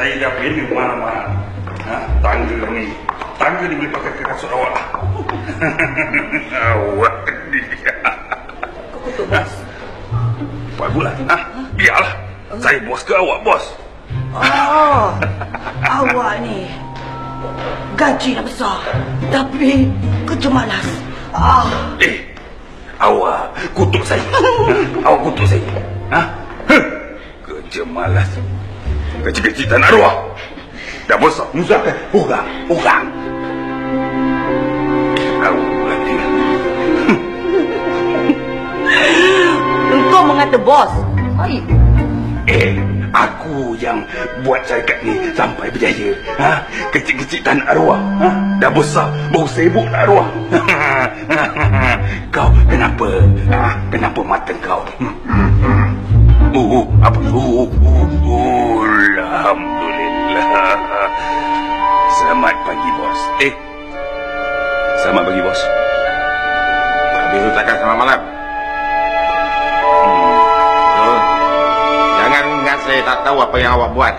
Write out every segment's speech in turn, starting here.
Saya dah pilih mana-mana. Tangga ni boleh pakai ke kasut awak. Awak ni. Kau kutuk bos. Baguslah. Biarlah. Saya bos ke awak bos? Oh, awak ni gaji dah besar, tapi kerja malas. Awak kutuk saya. Awak kutuk saya. Kerja malas. Kecil-kecil tak nak arwah. Dah besar menyusahkan orang. Awak ni. Engkau mengata bos. Aku yang buat syarikat ni sampai berjaya. Kecil-kecil tak nak arwah. Dah besar bau sibuk nak arwah. Kau kenapa? Kenapa mata kau? Apa? Alhamdulillah. Selamat pagi bos. Selamat pagi bos. Habis tu takkan selamat malam. Jangan ingat saya tak tahu apa yang awak buat.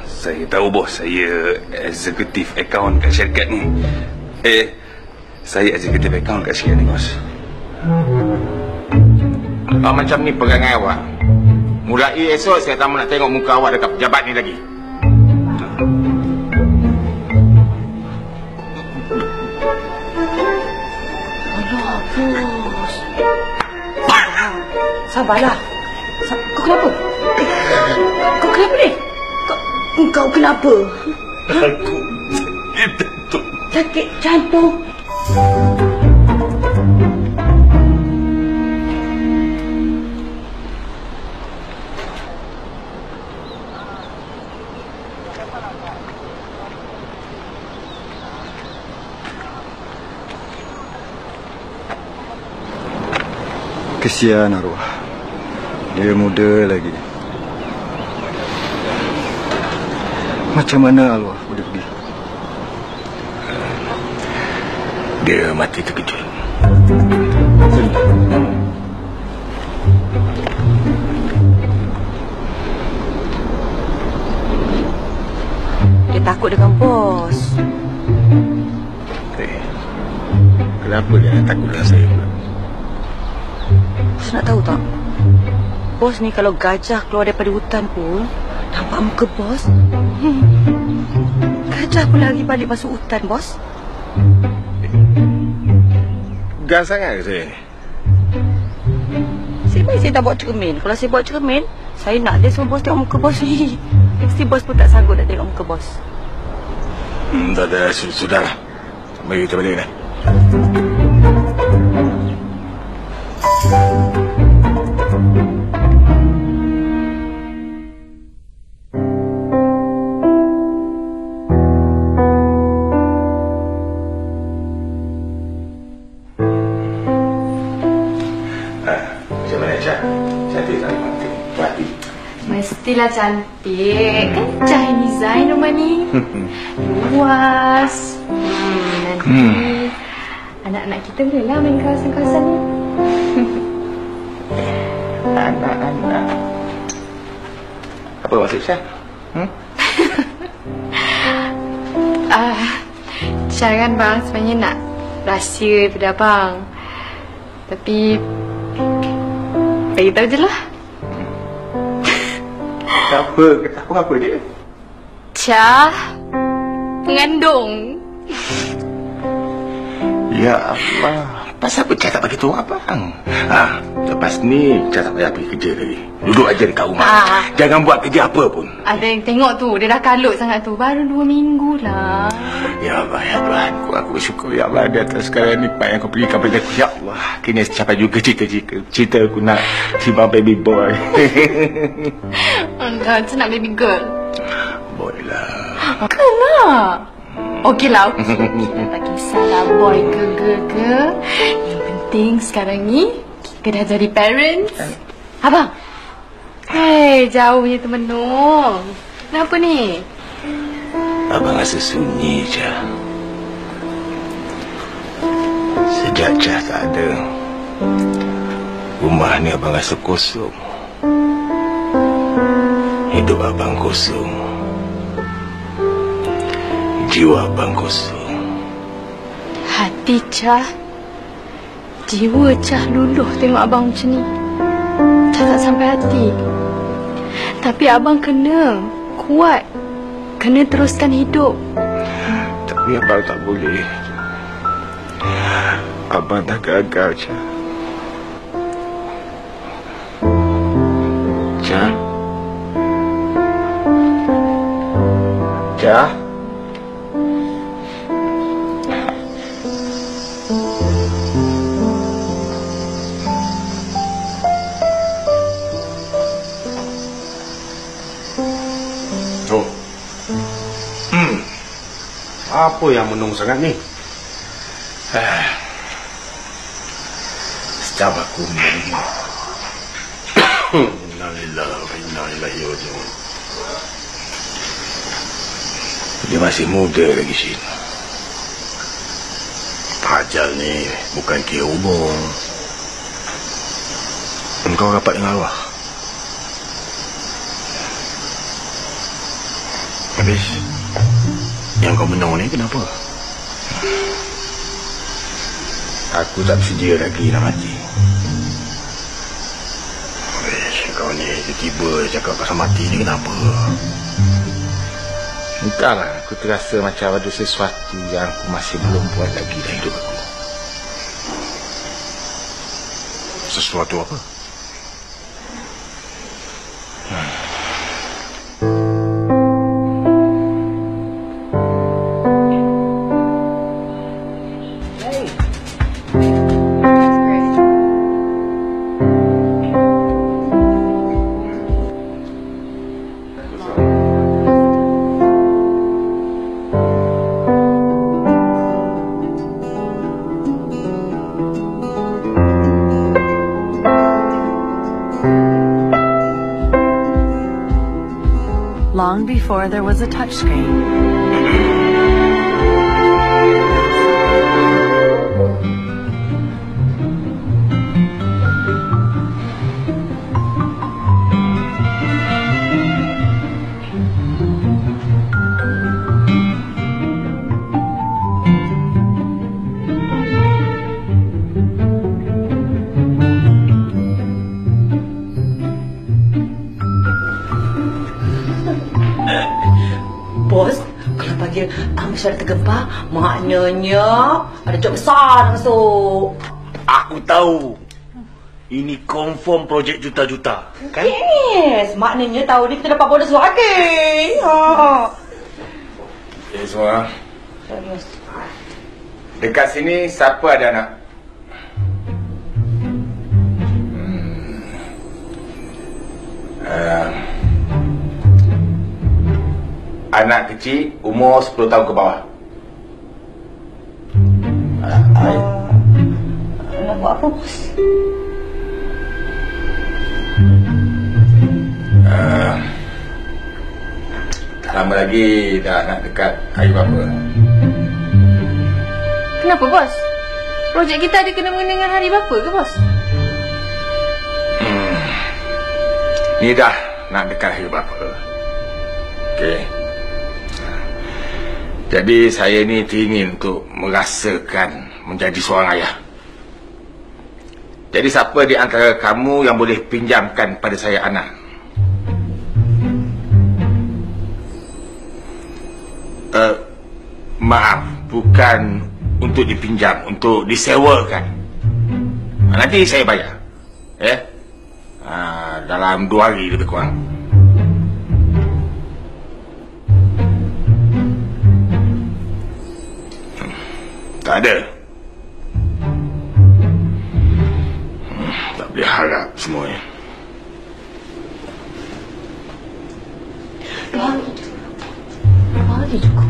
Saya tahu bos. Saya eksekutif akaun kat syarikat ni. Saya eksekutif akaun kat syarikat ni bos. Kalau macam ni perangai awak, mulai esok saya tak nak tengok muka awak dekat pejabat ni lagi. Alah bos. Sabarlah. Kau kenapa? Kau kenapa ni? Kau kenapa? Aku sakit jantung. Sakit jantung? Kesian arwah. Dia muda lagi. Macam mana arwah boleh pergi? Dia mati terkejut. Dia takut dengan bos. Kenapa dia takut dengan saya pula? Bos nak tahu tak? Bos ni kalau gajah keluar daripada hutan pun nampak muka bos. Gajah pun lari balik masuk hutan bos. Gan sangat ke saya ni? Sebab saya tak buat cermin. Kalau saya buat cermin, saya nak dia semua bos tengok muka bos ni. Mesti bos pun tak sanggup nak tengok muka bos. Sudahlah. Mari kita balik dah. Mestilah cantik. Kan Cahini Zain rumah ni. Luas. Nanti anak-anak kita bolehlah main kawasan-kawasan ni. Anak-anak. Apa maksud Syah? Syah kan bang sebenarnya nak rahsia daripada abang. Tapi bagi tahu je lah. Apa dia? Syah mengandung. Ya Allah. Pasal apa Syah tak bagi tahu abang? Lepas ni Syah tak payah pergi kerja lagi. Duduk aja dekat rumah. Jangan buat kerja apa pun. Ada yang tengok tu. Dia dah kalut sangat tu. Baru 2 minggu lah. Ya Allah, ya Tuhan. Aku bersyukur ya Allah di atas segala nikmat yang kau berikan kepada aku. Ya Allah. Kini capai juga cita-cita aku nak timbang baby boy. Enggak, saya nak baby girl. Boy lah. Kena. Okeylah, okey. Tak kisahlah boy ke girl ke. Yang penting sekarang ni kita dah jadi parents. Abang. Hei, jauh punya termenung. Kenapa ni? Abang rasa sunyi je. Sejak Syah tak ada, rumah ni abang rasa kosong. Hidup abang kosong, jiwa abang kosong. Hati Cah, jiwa Cah luluh tengok abang macam ni. Cah tak sampai hati. Tapi abang kena kuat, kena teruskan hidup. Tapi abang tak boleh. Abang dah gagal, Cah. Cah? Cah? Oh. Apa yang menung sangat ni? Sejak aku meninggal. Innalillahi wa inna ilaihi raji'un. Dia masih muda lagi, Shin. Ajal ni bukan kira umur. Engkau rapat dengan arwah. Habis yang kau menang ni kenapa? Aku tak bersedia lagi nak mati. Kau ni tiba-tiba cakap pasal mati ni kenapa? Entahlah, aku terasa macam ada sesuatu yang aku masih belum buat lagi dalam hidup aku. Sesuatu apa? Long before there was a touchscreen. Bos, kalau panggil masyarakat tergempar, maknanya ada job besar nak masuk. Aku tahu. Ini confirm projek juta-juta, kan? Yes, maknanya tahun ni kita dapat bonus lagi. Okay, semua. Dekat sini siapa ada anak? Anak kecil umur 10 tahun ke bawah. Nak buat apa, bos? Tak lama lagi dah nak dekat hari berapa. Kenapa, bos? Projek kita ada kena mengenai dengan hari berapa ke, bos? Ni dah nak dekat hari berapa. Okey. Jadi saya ni teringin untuk merasakan menjadi seorang ayah. Jadi siapa di antara kamu yang boleh pinjamkan pada saya anak? Maaf, bukan untuk dipinjam, untuk disewakan. Nanti saya bayar. Dalam 2 hari lebih kurang. Tak ada. Tak boleh harap semuanya. 2 hari je. 2 hari cukup.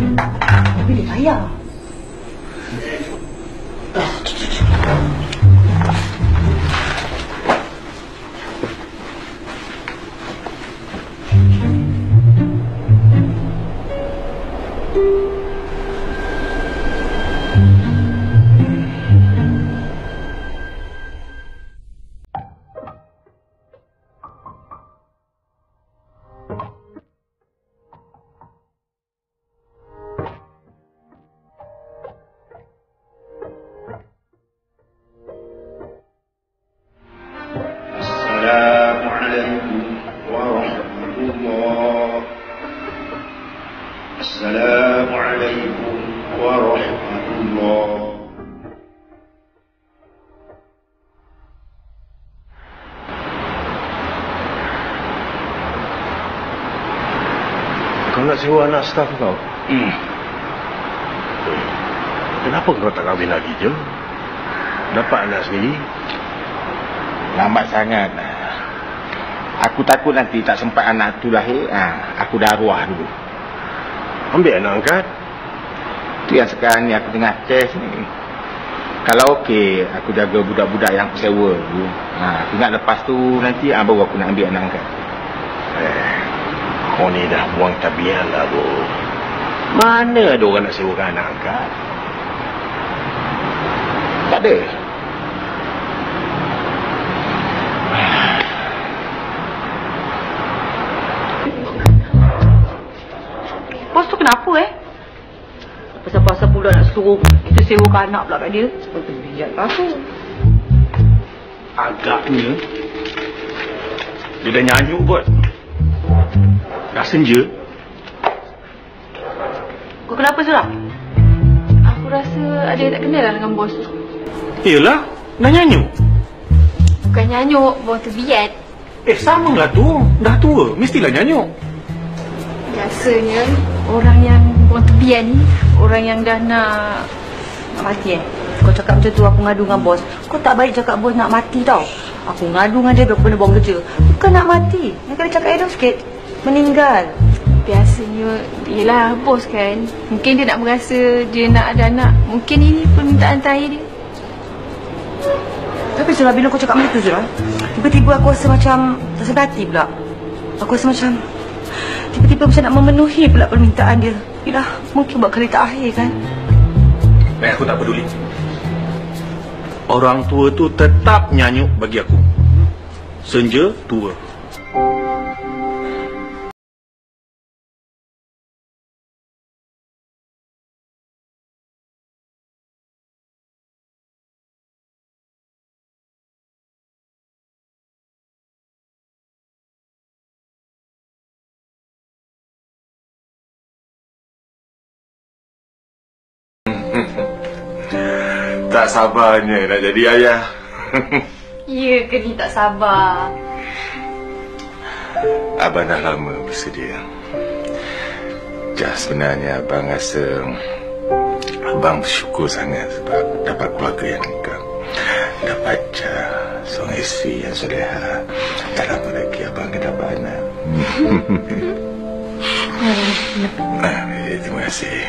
Boleh bayar. nak sewa anak staf kau? Hmm. Kenapa kau tak kahwin lagi je? Dapat anak sendiri? Lambat sangat. Aku takut nanti tak sempat anak tu lahir. Aku dah arwah dulu. Ambil anak angkat. Tu yang sekarang ni aku tengah test ni. Kalau okey, aku jaga budak-budak yang aku sewa dulu. Aku ingat lepas tu nanti baru aku nak ambil anak angkat. Kau ni dah buang tabiat lah, Bu. Mana ada orang nak sewakan anak angkat? Tak ada. Bos tu kenapa Pasal-pasal pula nak suruh kita sewakan anak pula kat dia. Sebab tu bijak apa? Agaknya dia dah nyanyuk kot. Dah senja. Kau kenapa Surah? Aku rasa ada yang tak kenal lah dengan bos tu. Yelah, dah nyanyuk. Bukan nyanyuk, buang terbiat. Samalah tu. Dah tua, mestilah nyanyuk. Biasanya orang yang buang terbiat ni orang yang dah nak Mati Kau cakap macam tu aku ngadu dengan bos. Kau tak baik cakap bos nak mati tau. Aku ngadu dengan dia benda buang kerja. Bukan nak mati. Yang kali cakap Adam sikit meninggal. biasanya. Yelah bos kan, mungkin dia nak berasa dia nak ada anak. Mungkin ini permintaan terakhir dia. Tapi Zura, bila kau cakap macam tu Zura, tiba-tiba aku rasa macam tak sedar hati pula. Aku rasa macam tiba-tiba macam nak memenuhi pula permintaan dia. Yelah, mungkin buat kali terakhir kan. Dan aku tak peduli. Orang tua tu tetap nyanyuk bagi aku. Senja tua. Tak sabarnya nak jadi ayah. Ya ke ni tak sabar? Abang dah lama bersedia. Sebenarnya abang rasa abang bersyukur sangat sebab dapat keluarga yang lengkap. Dapat seorang isteri yang soleha. Tak lama lagi abang akan dapat anak. Terima kasih.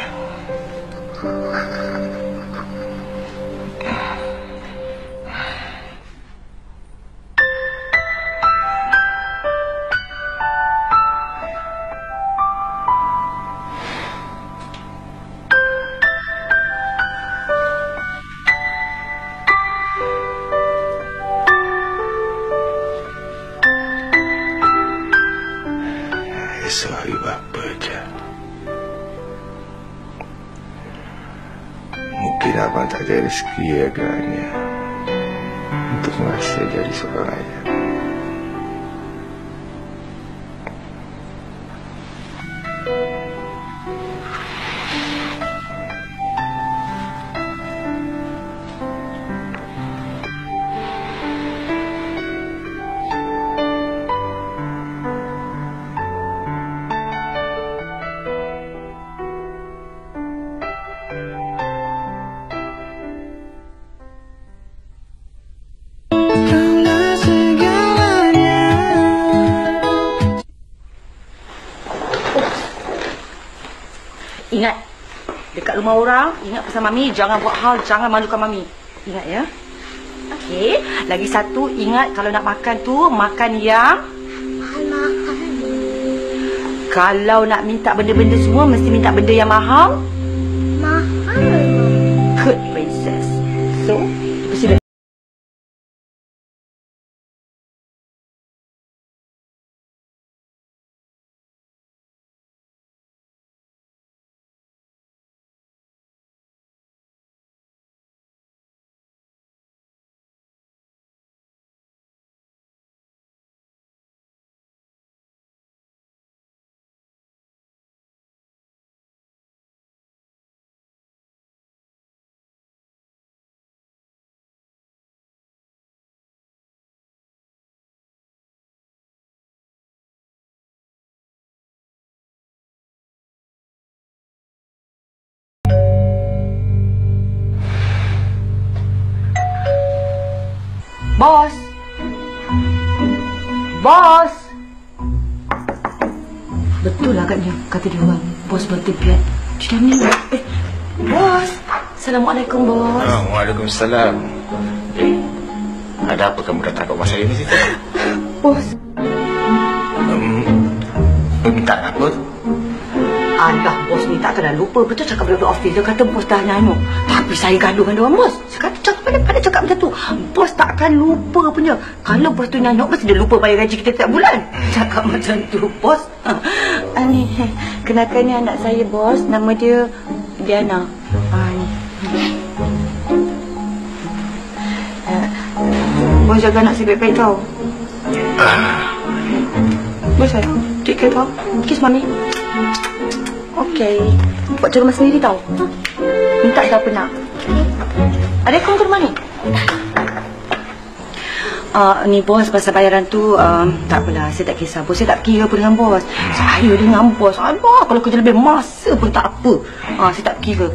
Esok hari berapa je? Mungkin abang tak ada rezeki agaknya untuk merasa jadi seorang ayah. Ingat, dekat rumah orang, ingat pesan Mami, jangan buat hal, jangan malukan Mami. Ingat ya. Okey, lagi satu, ingat kalau nak makan tu, makan yang mahal-mahal. Kalau nak minta benda-benda semua, mesti minta benda yang mahal. Mahal. Good princess. So, Bos. Bos. Betul agaknya kata dia orang. Bos bertepiat. Dia dah meninggal. Bos. Assalamualaikum, Bos. Waalaikumsalam. Ada apa kamu datang kat rumah saya ni, Siti? Bos. Minta apa? Alah, bos ni takkan dah lupa. Betul cakap pada office. Dia kata bos dah nyanyuk. Tapi saya gaduh dengan dia orang, bos. Saya kata cakap pada cakap macam tu. Bos takkan lupa punya. Kalau bos tu nyanyuk, mesti dia lupa bayar gaji kita tiap bulan. Cakap macam tu, bos. Ni, kenalkan ni anak saya, bos. Nama dia Diana. Bos jaga anak saya baik-baik tau. Bos saya, take care tau. Kiss mami. Okey. Buat rumah sendiri tau. Minta siapa nak. Ada kamu ke rumah ni? Ni bos pasal bayaran tu tak apalah, saya tak kisah. Bos saya tak kira pun dengan bos. Saya dengan bos. Alah, kalau kerja lebih masa pun tak apa. Saya tak kira.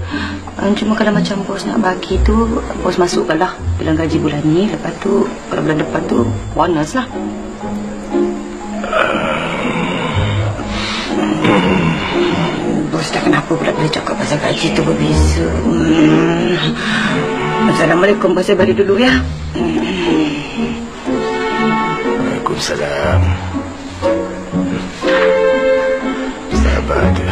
Cuma kalau macam bos nak bagi tu, bos masukkanlah dalam gaji bulan ni. Lepas tu kalau bulan depan tu bonus lah. Bos dah kenapa pula boleh cakap pasal gaji tu berbeza. Assalamualaikum, bos saya balik dulu ya. Waalaikumsalam. Sabar je.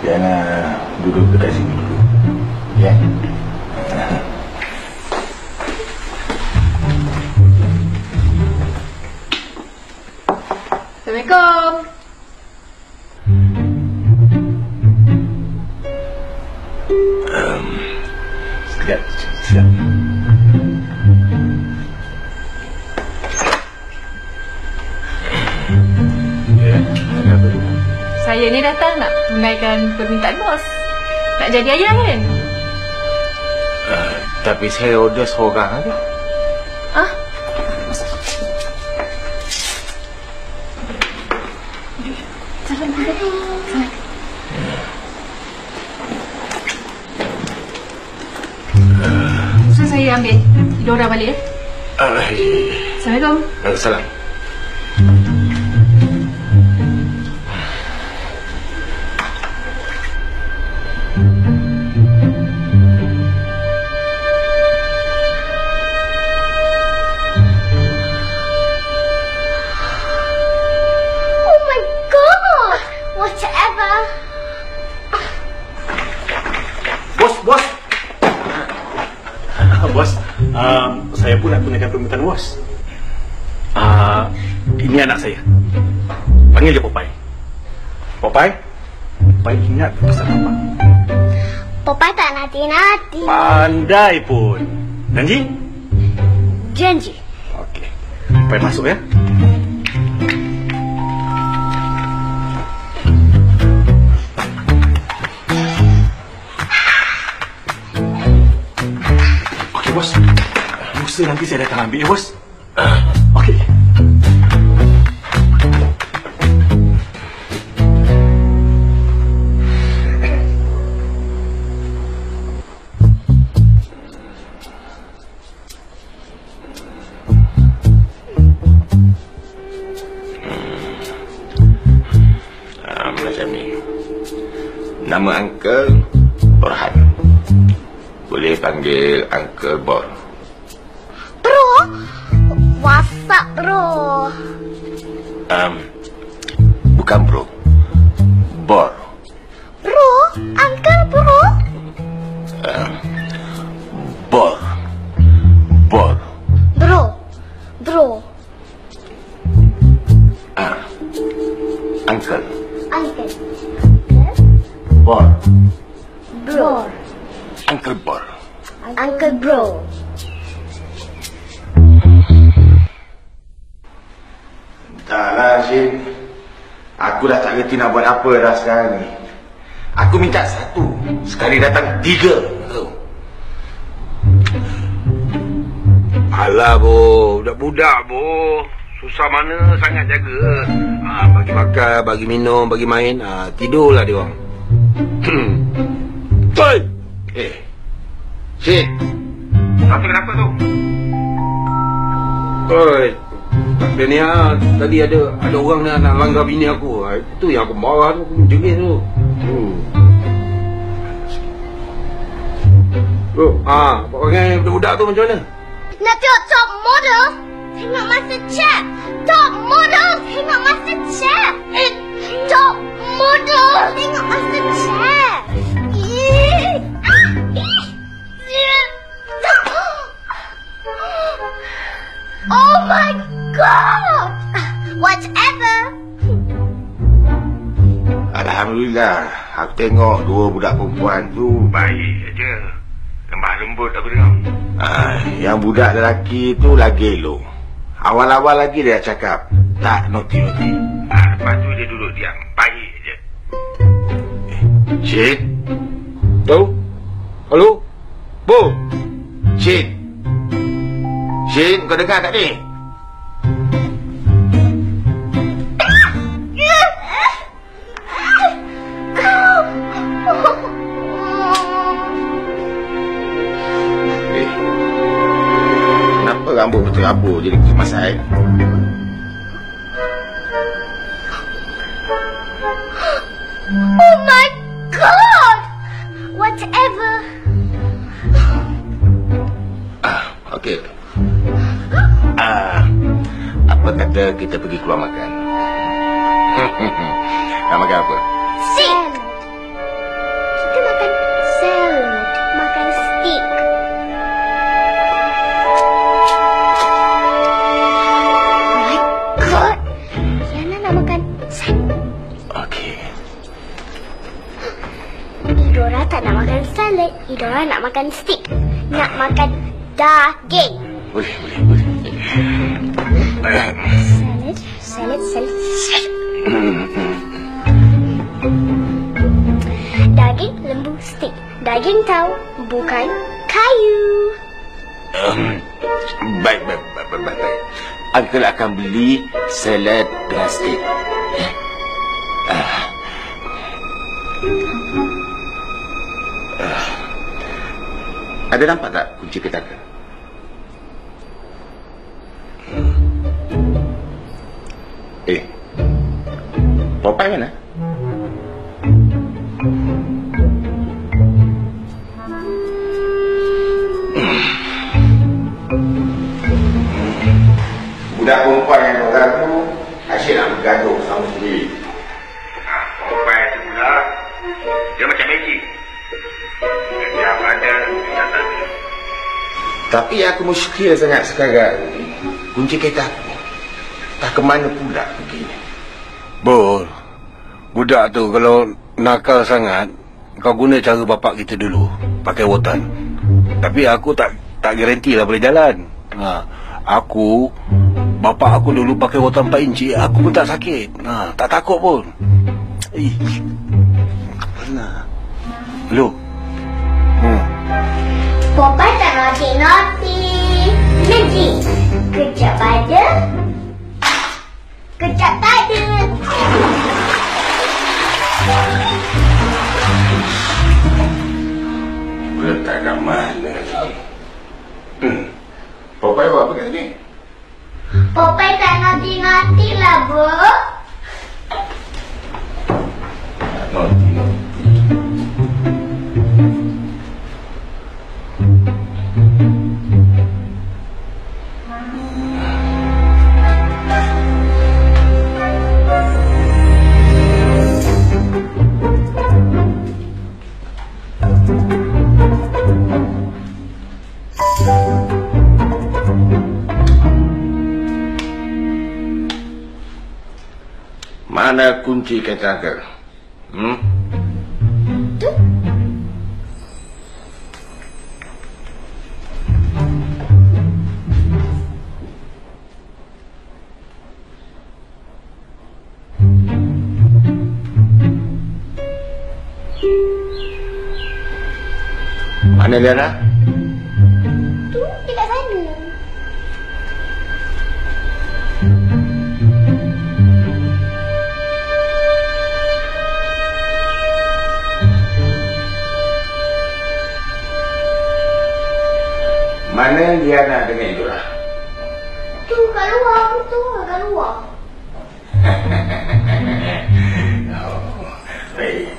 Diana duduk dekat sini dulu. Ya. Assalamualaikum. Sekejap. Ya, ada apa? Saya ni datang nak tunaikan permintaan bos. Nak jadi ayah kan? Tapi saya order seorang aja. So saya ambil Dora balik ya. Assalamualaikum. Waalaikumsalam. Bos, saya pun nak tunaikan permintaan bos. Ini anak saya. Panggil dia Popeye. Popeye? Popeye ingat pesan apa? Popeye tak nanti-nanti. Pandai pun. Janji? Janji. Okey. Popeye masuk ya. Bos, lusa nanti saya datang ambil ya bos. Okey. Macam ni. Nama Uncle Orhan. Boleh panggil Uncle Bor. Bro? What's up, bro? Bukan bro. Bor. Bro? Uncle bro? Bor. Bor. Bro. Bro. Uncle. Uncle. Bor. Bro. Uncle Bor. Uncle bro. Entahlah, Shin. Aku dah tak reti nak buat apa dah sekarang ni. Aku minta satu, sekali datang tiga. Alah, Bo. Budak-budak, Bo. Susah mana sangat jaga. Bagi makan, bagi minum, bagi main. Tidurlah dia orang. Oi! Syed. Tapi kenapa tu? Oi. Dia ni tadi ada orang ni nak langgar bini aku. Itu yang aku marah tu, aku menjengis tu. Orang budak-budak tu macam mana? Nak tengok top model? Tengok Masterchef. Top model, tengok Masterchef. Top model, tengok Masterchef. Oh my God! Whatever. Alhamdulillah, aku tengok dua budak perempuan tu baik aja. Lemah lembut aku tengok. Yang budak lelaki tu lagi elok. Awal-awal lagi dia cakap tak noti-noti. Lepas tu dia duduk diam, baik aja. Syed. Tahu? Halo? Bo? Syed. Syed, kau dengar tak ni? Kenapa rambut berterabur jadi kemasan? Oh my God! Whatever. Okey. Apa kata kita pergi keluar makan? Nak makan apa? Steak. Kita makan salad. Makan steak. Oh my God. Yana nak makan salad. Okey. Idora tak nak makan salad. Idora nak makan steak. Nak makan daging. Boleh. Salad. Daging, lembu, steak. Daging tahu, bukan kayu. Baik. Uncle akan beli salad dengan steak. Ada nampak tak kunci ketaka? Popeye mana? Budak perempuan yang orang tu asyik nak bergaduh sama sendiri. Popeye tu pula dia macam magic. Dia ada, dia tak ada. Tapi aku muskil sangat sekarang. Kunci kereta aku tak ke mana pula begini. Bol, budak tu kalau nakal sangat, kau guna cara bapak kita dulu, pakai wotan. Tapi aku tak garanti lah boleh jalan. Bapak aku dulu pakai wotan 4 inci, aku pun tak sakit. Tak takut pun. Pernah. Hello. Popeye tak naughty. Nanti kejap ada, kejap tak ada. Letak kat mana ni? Popeye buat apa kat sini? Popeye tak naughty lah, bro. Naughty. Mana kunci kereta Uncle? Mana Liana? Tu dekat sana. cari Liana dengan Idora? Tu kat luar, betul kat luar. Oh, baik.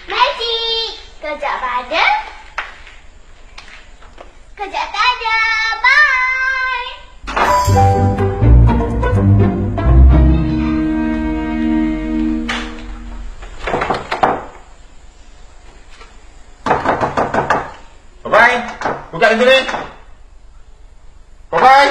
Magic! Kejap ada. Kejap tak ada. Bye! Papai, buka pintu ni. Papai.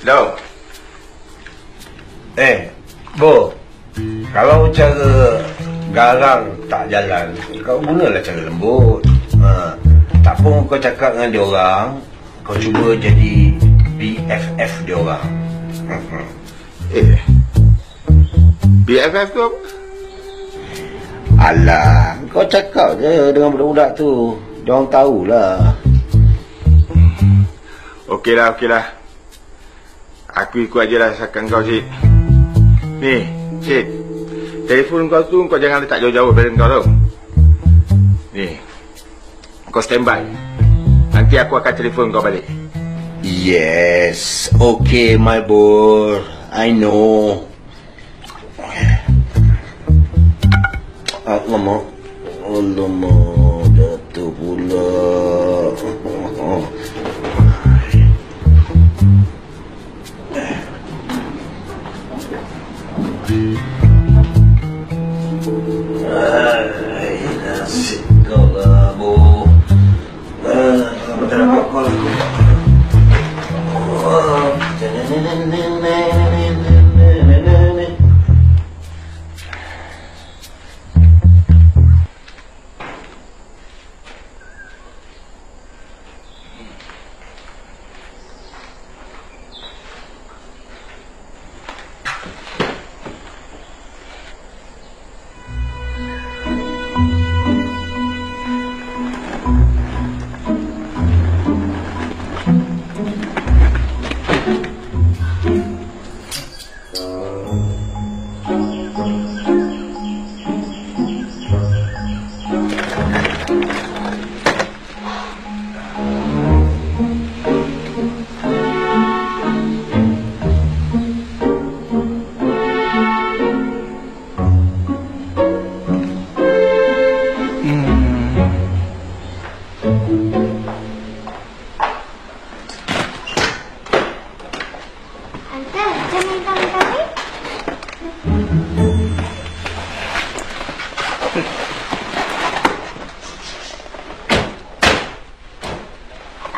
Hello. Bo, kalau cara garang tak jalan, kau gunalah cara lembut. Tak pun kau cakap dengan dia orang, kau cuba jadi BFF dia orang. BFF tu apa? Alah, kau cakap je dengan budak-budak tu. Dia orang tahulah. Okeylah. Aku ikut je rasakan kau, Syed. Ni, Syed. Telefon kau tu kau jangan letak jauh-jauh dari kau tau. Ni. Kau standby. Nanti aku akan telefon kau balik. Yes, okay my boy. I know. Alamak, jatuh pula. Nasib kau lah, Bo. Tak dapat kau lah.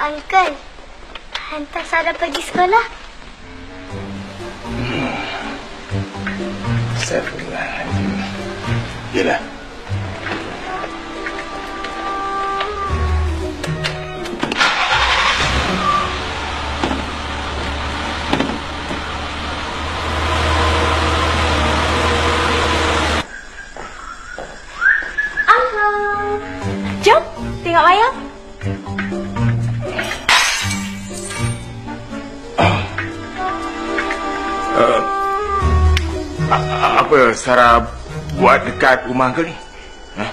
Uncle, hantar Sarah pergi sekolah. Astagfirullahaladzim. Yelah. Uncle, jom tengok wayang. Apa Sarah buat dekat rumah kau ni? Ha?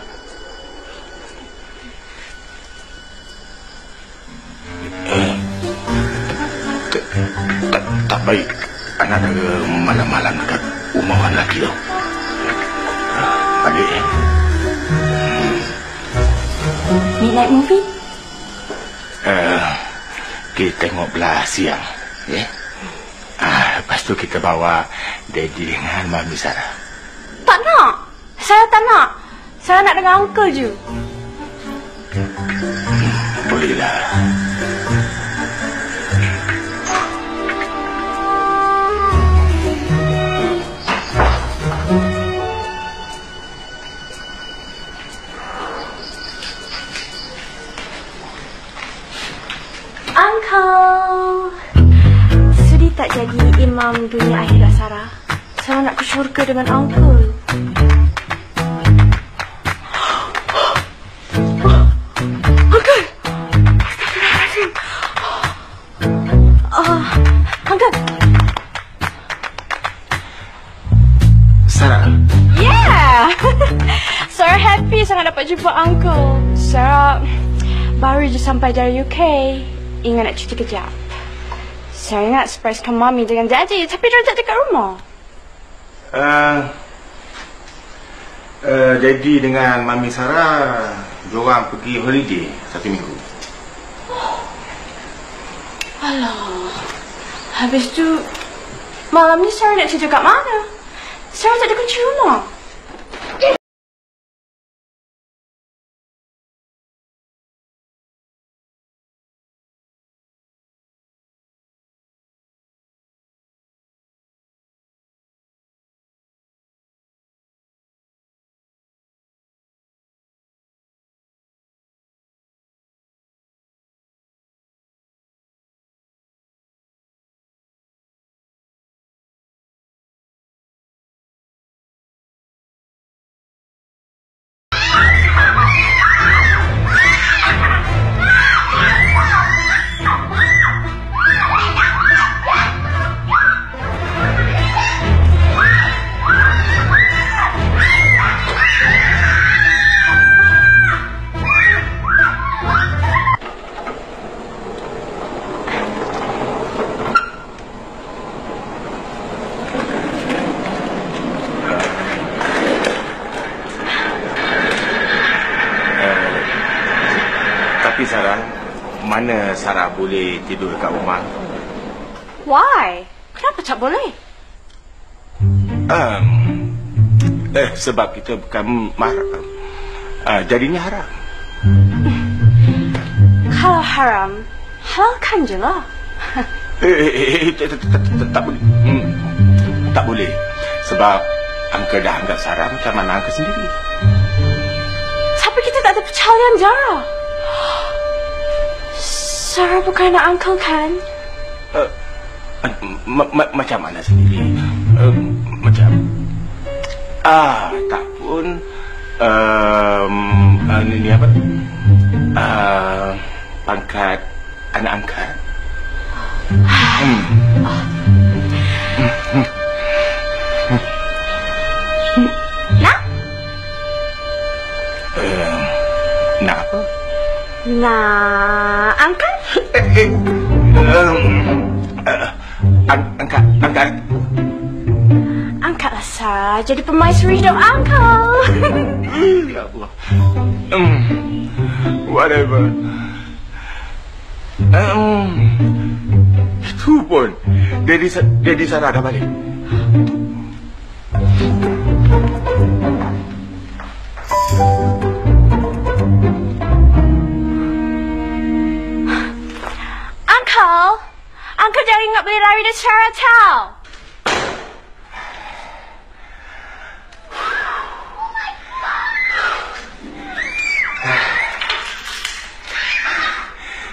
Tak baik anak malam-malam dekat rumah orang lelaki tau. Adik. Midnight movie? Kita tengok belah siang. Lepas tu kita bawa Daddy dengan Mami Sarah. Tak nak. Saya tak nak. Saya nak dengan uncle je. Boleh Alhamdulillah. Uncle, sudi tak jadi imam dunia akhirat Sarah? Sarah nak ke syurga dengan Uncle. Uncle! Astagfirullahaladzim. Uncle! Sarah. Yeah! Sarah happy sangat dapat jumpa Uncle. Sarah baru je sampai dari UK. Ingat nak cuti kejap. Saya ingat surprisekan Mami dengan Daddy, tapi dia tak dekat rumah. Daddy dengan Mami Sarah, diorang pergi holiday 1 minggu. Alah. Habis tu, malam ni Sarah nak tidur kat mana? Sarah tak ada kunci rumah. Tapi Sarah, mana Sarah boleh tidur kat rumah? Why? Kenapa tak boleh? Sebab kita bukan mahram. Jadinya haram. Kalau haram, halalkan je lah. Tak boleh. Tak boleh. Sebab Uncle dah anggap Sarah macam mana Uncle sendiri. Tapi kita tak ada percalian darah. Sarah bukan anak Uncle kan? Macam mana sendiri? Macam tak pun ni apa? Pangkat anak angkat. Nak? Nak apa? Nak angkat? Angkat. Angkatlah Sarah jadi permaisuri hidup Uncle. Ya Allah. Whatever. Itu pun Daddy Sarah dah balik. Uncle jangan ingat boleh lari dari Sarah tau.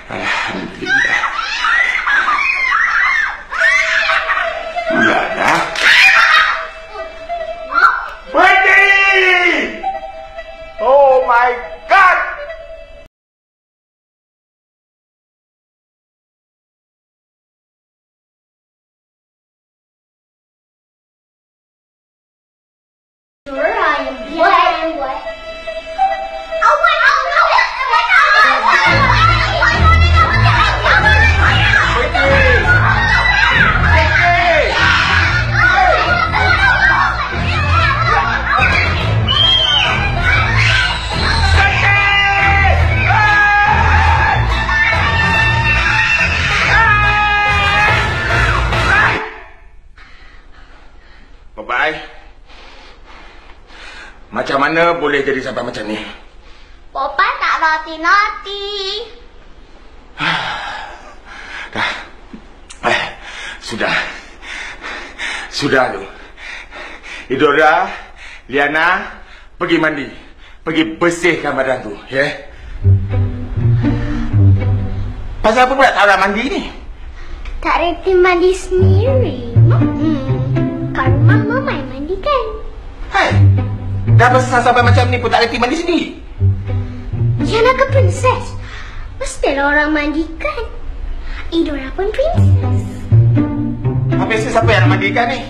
Alhamdulillah. Ulala. Wendy! Oh my God! Bye-bye. Macam mana boleh jadi sampai macam ni? Papa tak naughty-naughty. Dah. Sudah tu. Idora, Liana, pergi mandi. Pergi bersihkan badan tu, ya? Pasal apa pula tak orang mandi ni? Tak reti mandi sendiri. Kat rumah Mama yang mandikan. Hai, dah besar sampai macam ni pun tak reti mandi sendiri? Yana ke princess? Mestilah orang mandikan. Idora pun princess. Habis siapa yang nak mandikan ni?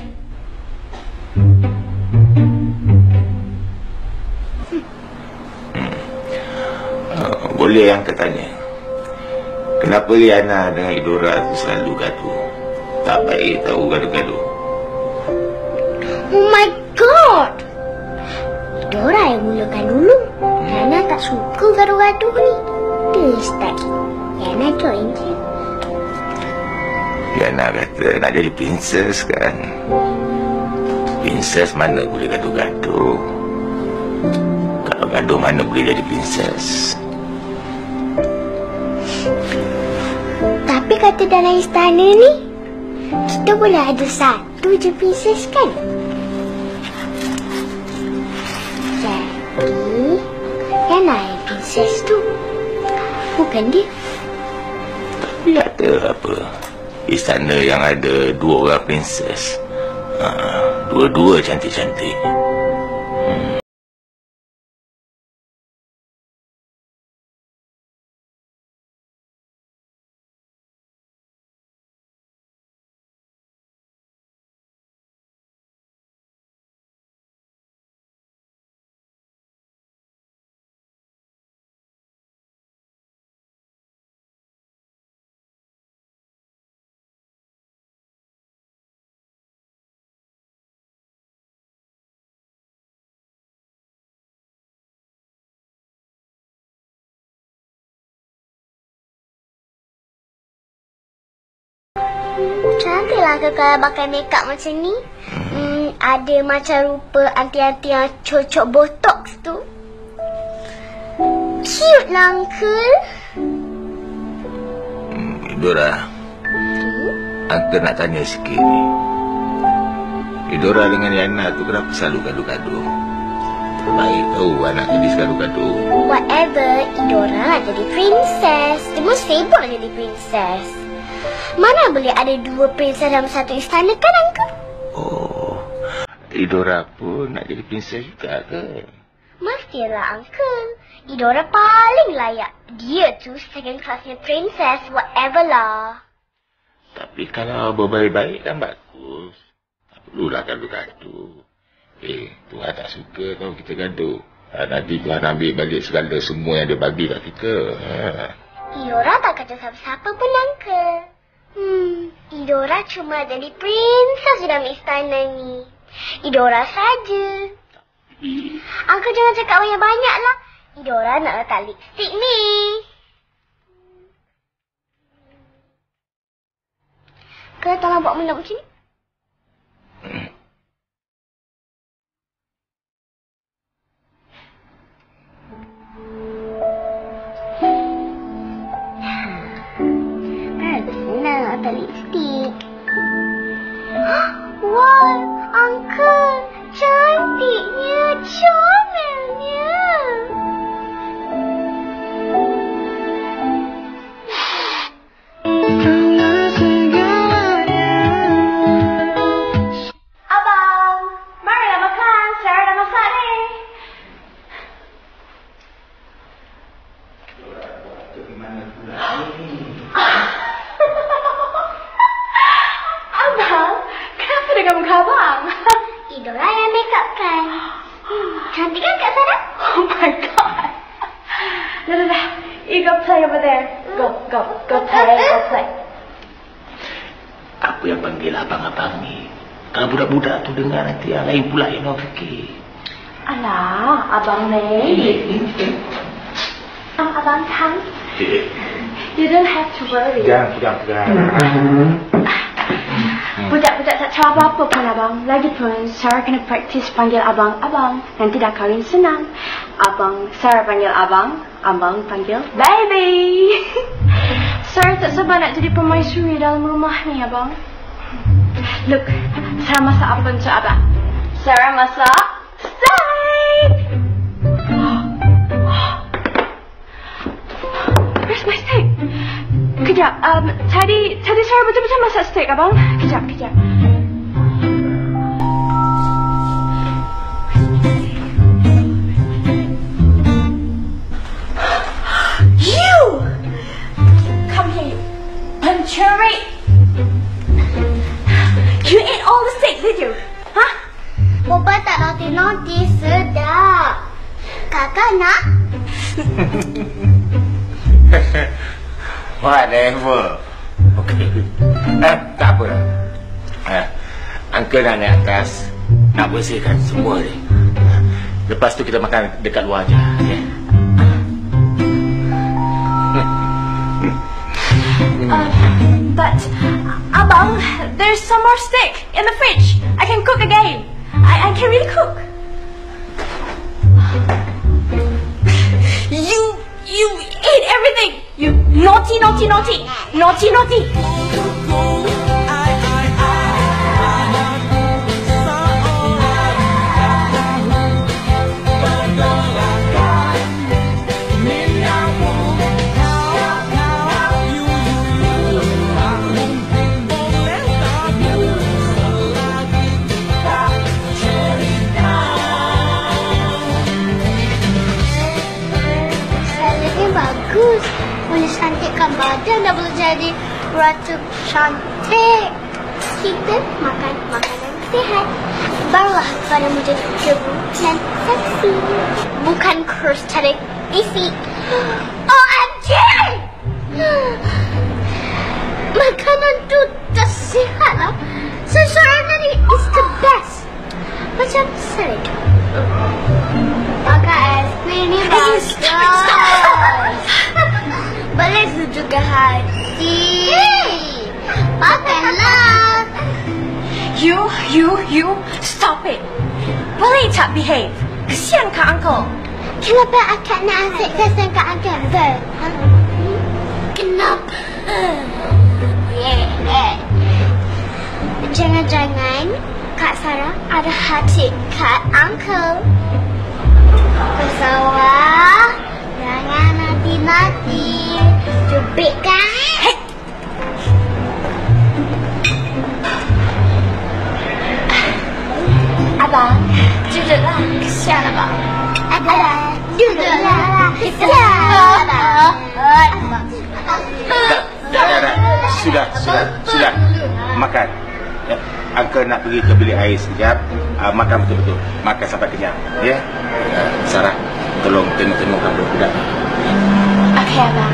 Boleh yang tertanya, kenapa Liana dengan Idora tu selalu gaduh? Tak baik tahu gaduh-gaduh. Oh my god! Idora yang mulakan dulu. Liana tak suka gaduh-gaduh ni. Dia start. Liana join je. Liana kata nak jadi princess kan. Princess mana boleh gaduh-gaduh? Kalau gaduh mana boleh jadi princess? Tapi kata dalam istana ni, kita boleh ada satu je princess kan? Jadi, Liana yang princess tu. Bukan dia. Tapi ada apa? Istana yang ada 2 orang princess. Dua-dua cantik-cantik. Cantiklah ke kalau pakai makeup macam ni. Ada macam rupa anti-anti yang cocok botox tu. Cute lah, Uncle. Idora, Uncle nak tanya sikit ni. Idora dengan Liana tu kenapa selalu gaduh-gaduh? Baik tahu anak gadis gaduh-gaduh. Whatever, Idora nak jadi princess. Dia mesti sibuk nak jadi princess. Mana boleh ada 2 princess dalam satu istana kan, Uncle? Oh, Idora pun nak jadi princess juga ke? Mestilah, Uncle. Idora paling layak. Dia tu second classnya princess, whatever lah. Tapi kalau berbaik-baik kan bagus. Tak perlulah gaduh-gaduh. Tuhan tak suka tau kita gaduh. Nanti Tuhan ambil balik segala semua yang dia bagi kat kita. Idora tak kata siapa-siapa pun, Uncle. Idora cuma jadi princess dalam istana ni. Idora saja. Uncle jangan cakap banyak-banyak lah. Idora nak letak lipstick ni. Kau tolong buat minum macam ni. Letak lipstick. Wow, Uncle, cantiknya, comelnya. Abang, marilah makan. Sarah dah masak ni. Dengan muka abang. Idora yang make up kan. Cantik kan Kak Sarah? Oh my god. Dah. You go play over there. Go play. Apa yang panggil abang-abang ni? Kalau budak-budak tu dengar nanti yang lain pula yang nak fikir. Alah, abang ni. Abang kan? You don't have to worry. Jangan. Budak-budak tak tahu apa-apa pun abang. Lagipun Sarah kena praktis panggil abang. Nanti dah kahwin senang. Sarah panggil abang panggil baby. Sarah tak sabar nak jadi permaisuri dalam rumah ni, Abang. Look, Sarah masak apa untuk Abang? Sarah masak steak! Where's my steak? Kejap, tadi Sarah betul-betul masak steak, Abang. Kejap. You! Come here, pencuri! You ate all the steak, did you? Huh? Papa tak naughty-naughty, sedap. Kakak nak? Whatever. Okey. Tak apa. Uncle nak naik atas, nak bersihkan semua ni. Lepas tu kita makan dekat luar aja. Okay? But, Abang, there's some more steak in the fridge. I can cook again. I can really cook. You ate everything. You naughty. Bagus. Boleh cantikkan badan dan boleh jadi ratu cantik. Kita makan makanan sihat. Barulah badanmu jadi debu dan seksi. Bukan kurus tarik isi. OMG! Makanan tu dah sihat lah. Seseorang ni is the best. Macam saya. Makan es krim ni bagus. Boleh juga hati. Makanlah. You, stop it. Boleh tak behave? Kesian Kak Uncle. Kenapa akak nak asyik kesian Kak Uncle? Kenapa? Jangan-jangan Kak Sarah ada hati Kak Uncle. Pesawah, jangan nanti-nanti. Cubit kan? Hey. Abang, duduklah. Kesian Abang. Abang, duduklah. Kesian Abang. Sudah. Makan. Ya. Uncle nak pergi ke bilik air sekejap. Makan betul-betul. Makan sampai kenyang. Ya. Sarah, tolong tengok-tengokkan budak-budak. Okey, Abang.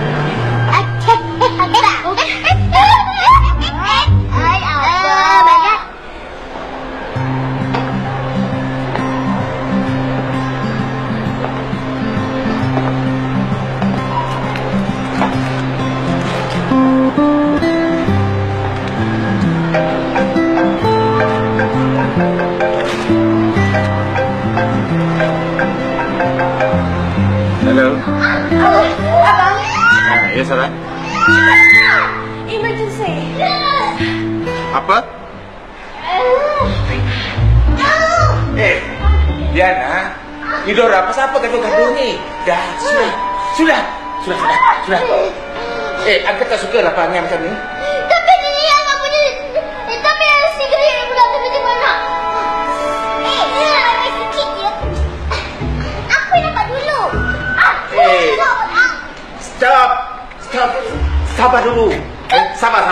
Hello. Abang. Ya, Sarah. Emergency. Apa? Diana, Idora, pasal apa gaduh-gaduh ni? Dah, sudah. Uncle tak suka lah perangai macam ni. Tapi ni anak punya. Tapi si gede budak tu macam mana? Dia anak sikit je. Aku yang dapat dulu. Stop. Sabar dulu. Sabar.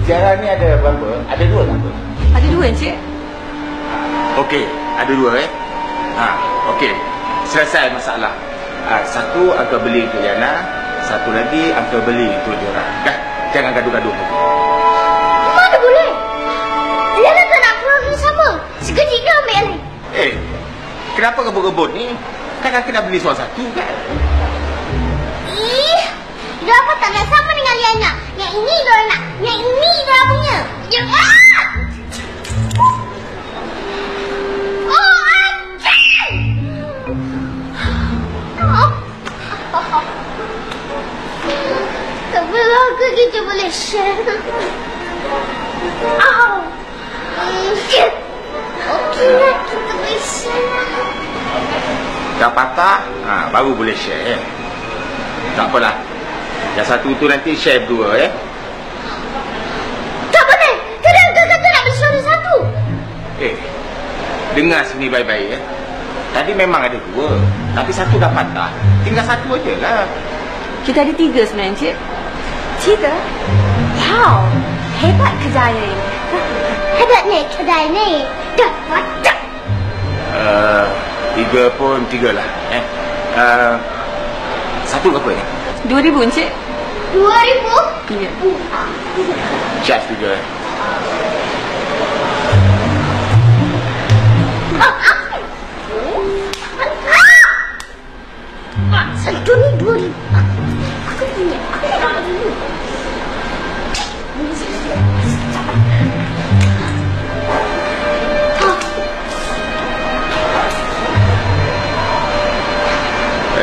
Tiara ni ada berapa? Ada 2 tak? Ada 2, Encik. Okey, ada 2 okey. Selesai masalah. Satu Uncle beli untuk Yana, satu lagi Uncle beli untuk diorang. Dah, jangan gaduh-gaduh lagi. Mana boleh? Yana tak nak produk sama. Seketika ambil lain. Kenapa kebut-kebut ni? Kan Uncle dah beli satu kan? Idora tak nak sama dengan Liana. Yang ini Idora nak. Yang ini Idora punya. boleh share. Au. Okeylah, kita boleh share. Dah patah, baru boleh share. Tak apalah. Yang satu tu nanti share berdua, Tak boleh. Tadi Uncle kata nak beli suara satu. Dengar sini baik-baik, Tadi memang ada dua, tapi satu dah patah. Tinggal satu aje lah. Kita ada 3 sebenarnya, Cik. 3? Wow, hebat kerjaya ini. Hebat ni kedai ni. Dah patah. 3 pun 3 lah. Satu berapa ni? 2,000, Cik. 2,000? Ya. Charge juga. Satu ni 2,000. Aku punya. Aku nak dapat dulu.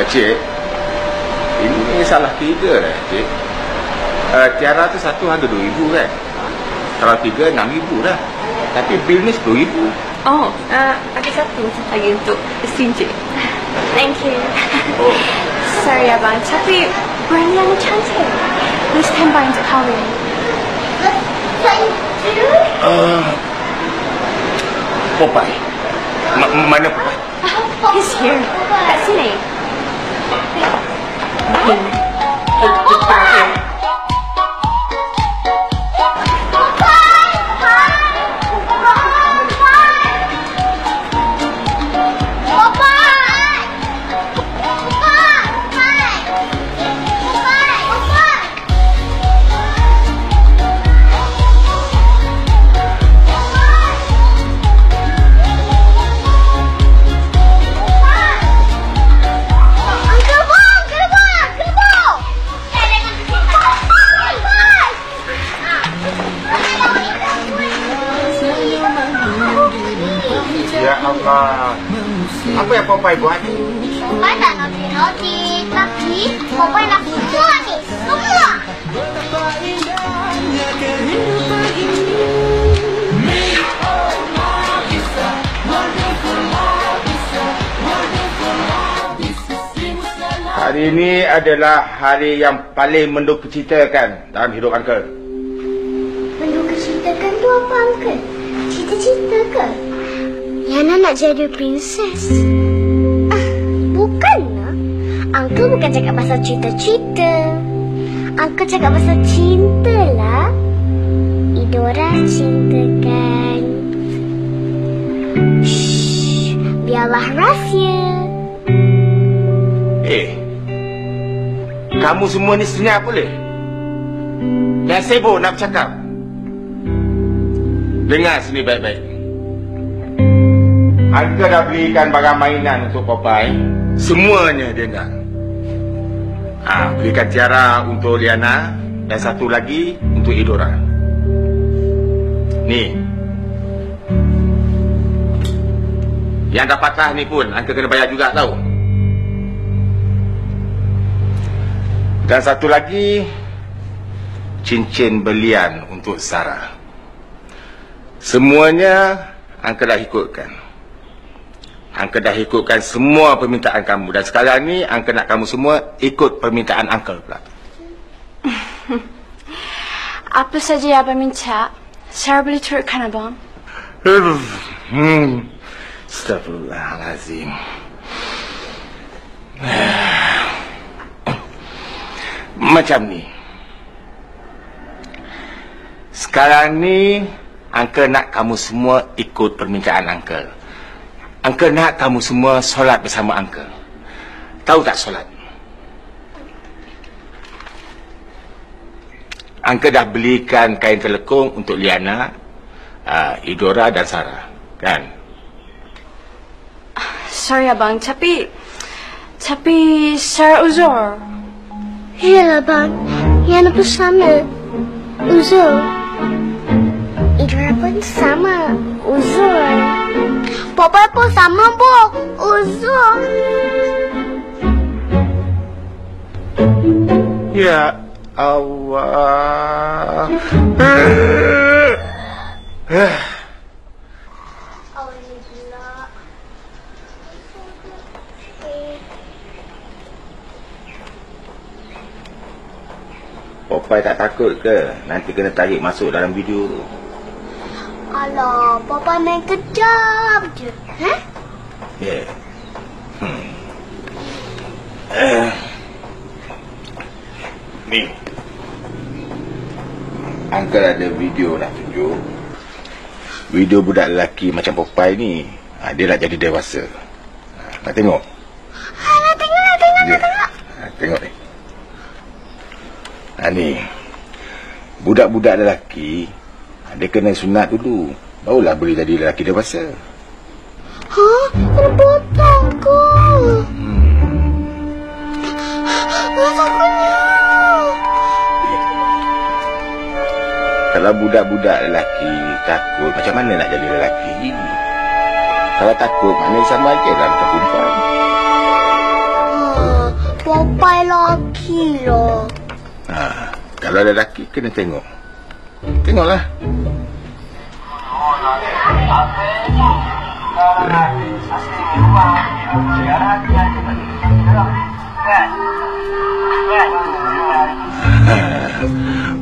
Cik, ini salah 3 lah, Cik. Tiara tu satu harga 2,000 kan? Kalau 3, 6,000 dah. Tapi bil ni 10,000. Oh, ada satu lagi untuk SIM, Cik. Thank you. Oh. Sorry, Abang. Tapi brand yang cantik. Please stand by untuk kahwin. Popeye. Mana Popeye? He's here. Kat sini. Apa yang Popeye buat ni? Popeye tak naughty-naughty, tapi Popeye nak semua ni. Semua. Hari ini adalah hari yang paling mendukacitakan dalam hidup Uncle. Mendukacitakan tu apa, Uncle? Cita-cita ke? Yana nak jadi princess. Bukanlah. Uncle bukan cakap pasal cita-cita. Uncle cakap pasal cinta lah. Idora cintakan. Shh, biarlah rahsia. Kamu semua ni senyap boleh? Jangan sibuk nak bercakap. Dengar sini baik-baik. Uncle dah belikan barang mainan untuk Popeye. Semuanya dia nak. Belikan tiara untuk Liana dan satu lagi untuk Idora. Ni. Yang dah patah ni pun Uncle kena bayar juga tahu. Dan satu lagi cincin belian untuk Sarah. Semuanya Uncle dah ikutkan. Uncle dah ikutkan semua permintaan kamu. Dan sekarang ni Uncle nak kamu semua ikut permintaan Uncle pula. Apa saja yang Abang minta, saya boleh turutkan, Abang. Astagfirullahalazim. Macam ni. Sekarang ni Uncle nak kamu semua ikut permintaan Uncle. Uncle nak kamu semua solat bersama Uncle. Tahu tak solat? Uncle dah belikan kain telekung untuk Liana, Idora dan Sarah. Kan? Sorry, Abang. Tapi Sarah uzur. Yalah, Bang. Yana pun sama. Uzur. Idora pun sama. Uzur. Popeye pun sama, Bu. Uzur. Ya, Allah. Popeye tak takut ke nanti kena tarik masuk dalam video tu? Alah, Papa main kejap je. Ya. Ni. Uncle ada video nak tunjuk. Video budak lelaki macam Popeye ni. Dia nak jadi dewasa. Nak tengok? Nak tengok. Tengok ni. Ni. Budak-budak lelaki dia kena sunat dulu, barulah boleh jadi lelaki dewasa. Kena potong ke? Takutnya. Kalau budak-budak lelaki takut, macam mana nak jadi lelaki? Kalau takut, maknanya sama aja lah macam perempuan. Popeye lelaki lah. Kalau lelaki kena tengok. Tengoklah.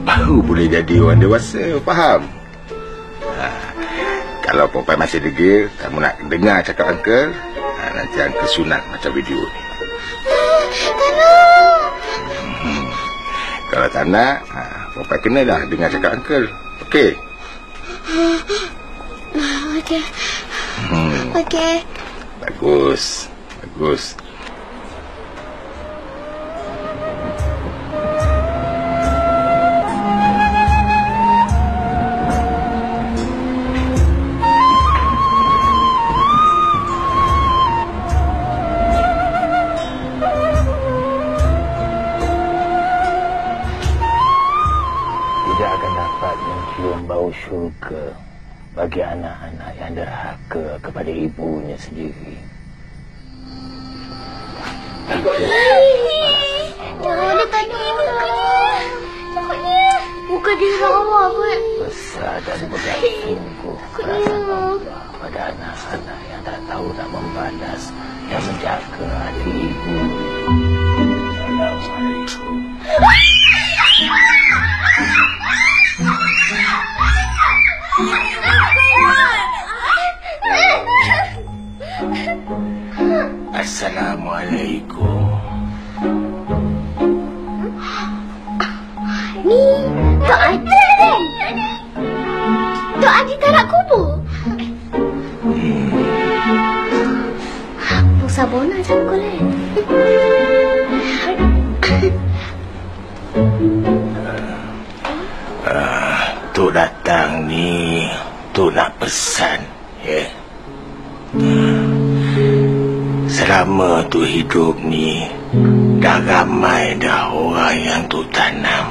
Baru boleh jadi orang dewasa, faham? Kalau Popeye masih degil, kamu nak dengar cakap Uncle, nanti Uncle sunat macam video ni. Kalau tak nak, Popeye kenalah dengar cakap Uncle. Okey? Okey. Okey. Bagus. Bagus. Syurga bagi anak-anak yang derhaka kepada ibunya sendiri. Jangan dia tanya muka dia rawa kot. Besar dan bersungguh perasaan Allah pada anak-anak yang tak tahu nak membalas dan menjaga hati ibu. Assalamualaikum. Ni Tok Haji kan? Tok Haji tak nak kubur? Musa Bona cakap kan? Tok datang ni, Tok nak pesan, ya. Selama Tok hidup ni, dah ramai dah orang yang Tok tanam.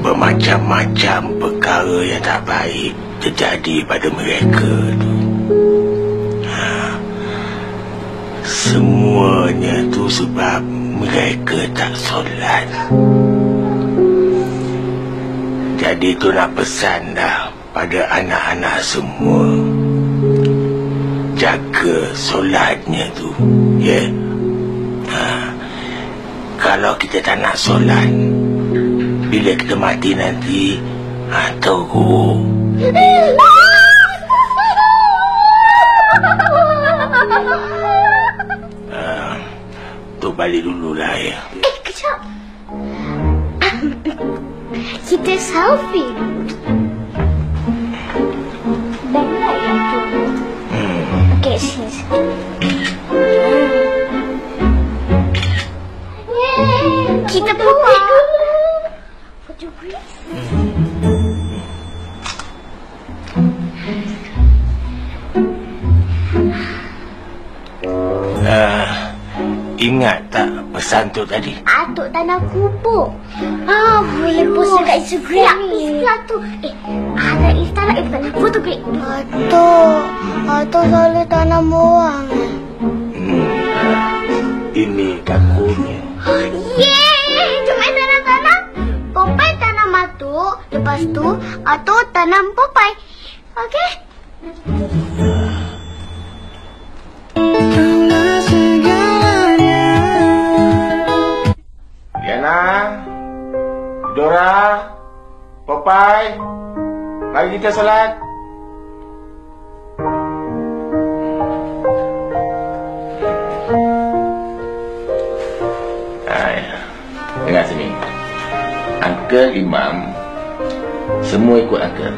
Bermacam-macam perkara yang tak baik terjadi pada mereka tu. Semuanya tu sebab mereka tak solat. Jadi tu nak pesan dah pada anak-anak semua, jaga solatnya tu, ya. Kalau kita tak nak solat, bila kita mati nanti, teruk. Tu balik dululah, ya. Kejap. Kita selfie. Baiklah ya tu. Okey, sini. Kita buat dulu. Foto brief. Ingat tak pesan tu tadi? Atuk tak nak kubur. Boleh post dekat Instagram ni. Lah tu. Ada Instagram bukan fotografi. Atuk selalu tanam orang. Ini kakunya. Yeay! Cuma tanam-tanam. Popeye tanam Atuk. Lepas tu, Atuk tanam Popeye. Okey? Diana, Dora, Popeye, mari kita solat. Dengar sini, Uncle Imam semua ikut Uncle.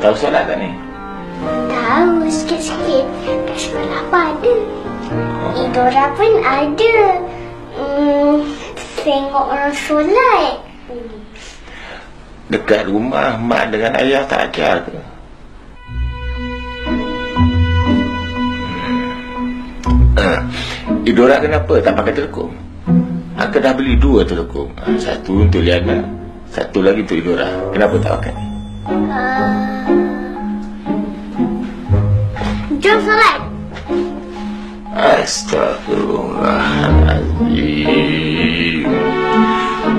Tahu solat tak ni? Tahu sikit-sikit. Kat sekolah pun ada. Idora pun ada. Tengok orang solat. Dekat rumah mak dengan ayah tak ajar ke? Idora kenapa tak pakai telekung? Aku dah beli 2 telekung. Satu untuk Liana, satu lagi untuk Idora. Kenapa tak pakai? Jom solat. Astagfirullahaladzim.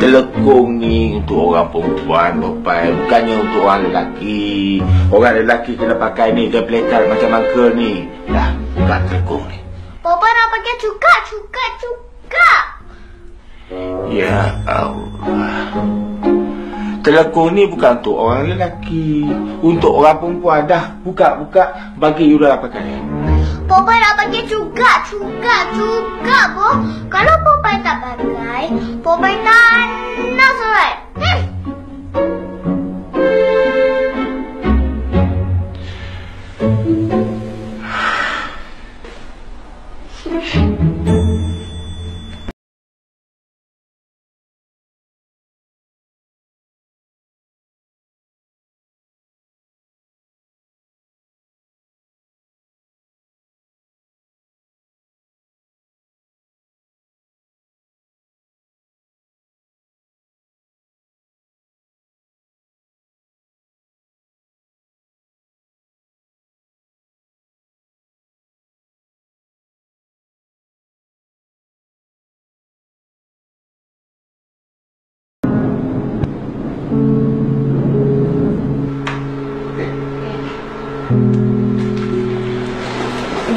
Telekung ni untuk orang perempuan, Popeye, bukannya untuk orang lelaki. Orang lelaki kena pakai ni, dia plekat macam Uncle ni. Dah, buka telekung ni. Papa nak pakai cuka. Ya Allah. Telekung ni bukan untuk orang lelaki, untuk orang perempuan. Dah, buka, bagi Yura pakai. Papa nak pakai cuka, Bo. Kalau Papa tak pakai, Papa tak nak solat.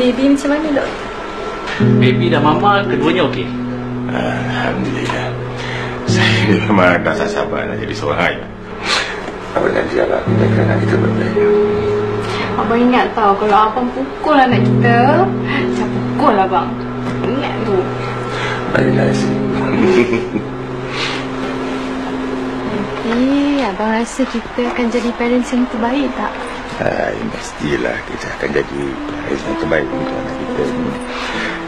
Baby macam mana, Dok? Baby dan Mama keduanya okey. Alhamdulillah. Saya memang dah tak sabar nak jadi seorang ayah. Apa janji Allah kita akan kita baik-baik. Abang ingat tau, kalau abang pukul anak kita, saya pukul abang. Ingat tu. Baiklah, Isi. Nanti abang rasa kita akan jadi parents yang terbaik tak? Mestilah kita akan jadi parents yang terbaik untuk anak kita ni.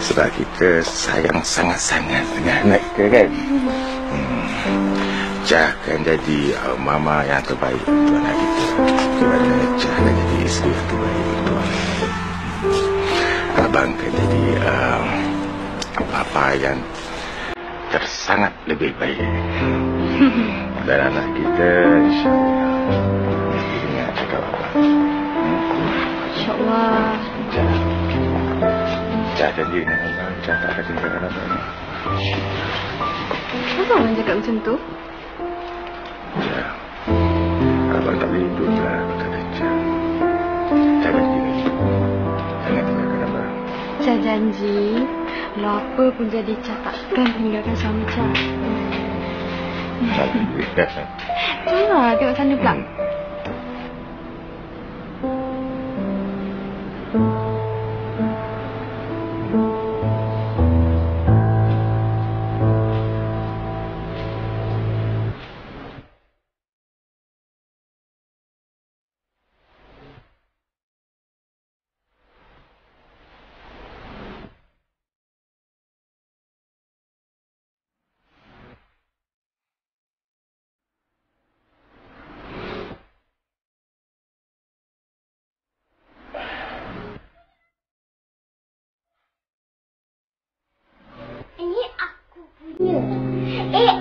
Sebab kita sayang sangat-sangat dengan anak kita kan. Jah akan jadi mama yang terbaik untuk anak kita. Kerana Jah akan jadi isteri yang terbaik untuk anak kita. Abang akan jadi papa yang tersangat lebih baik. Dan anak kita insyaAllah ingat cakap abang. InsyaAllah. Jah janji dengan abang, Jah tak akan tinggalkan abang. Kenapa abang cakap macam tu? Jah, abang tak boleh hidup lah kalau tak ada Jah. Jah janji ni, jangan tinggalkan abang. Jah janji, kalau apa pun jadi, Jah takkan tinggalkan suami Jah. Alhamdulillah. Jomlah, tengok sana pula.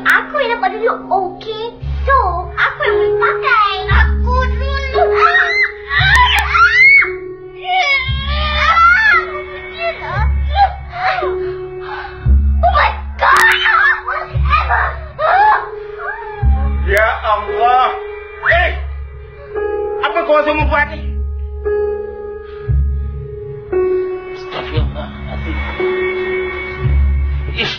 Aku yang dapat dulu, okey? So, aku yang boleh pakai. Aku dulu. kau semua buat ni? Astagfirullahaladzim. Ish.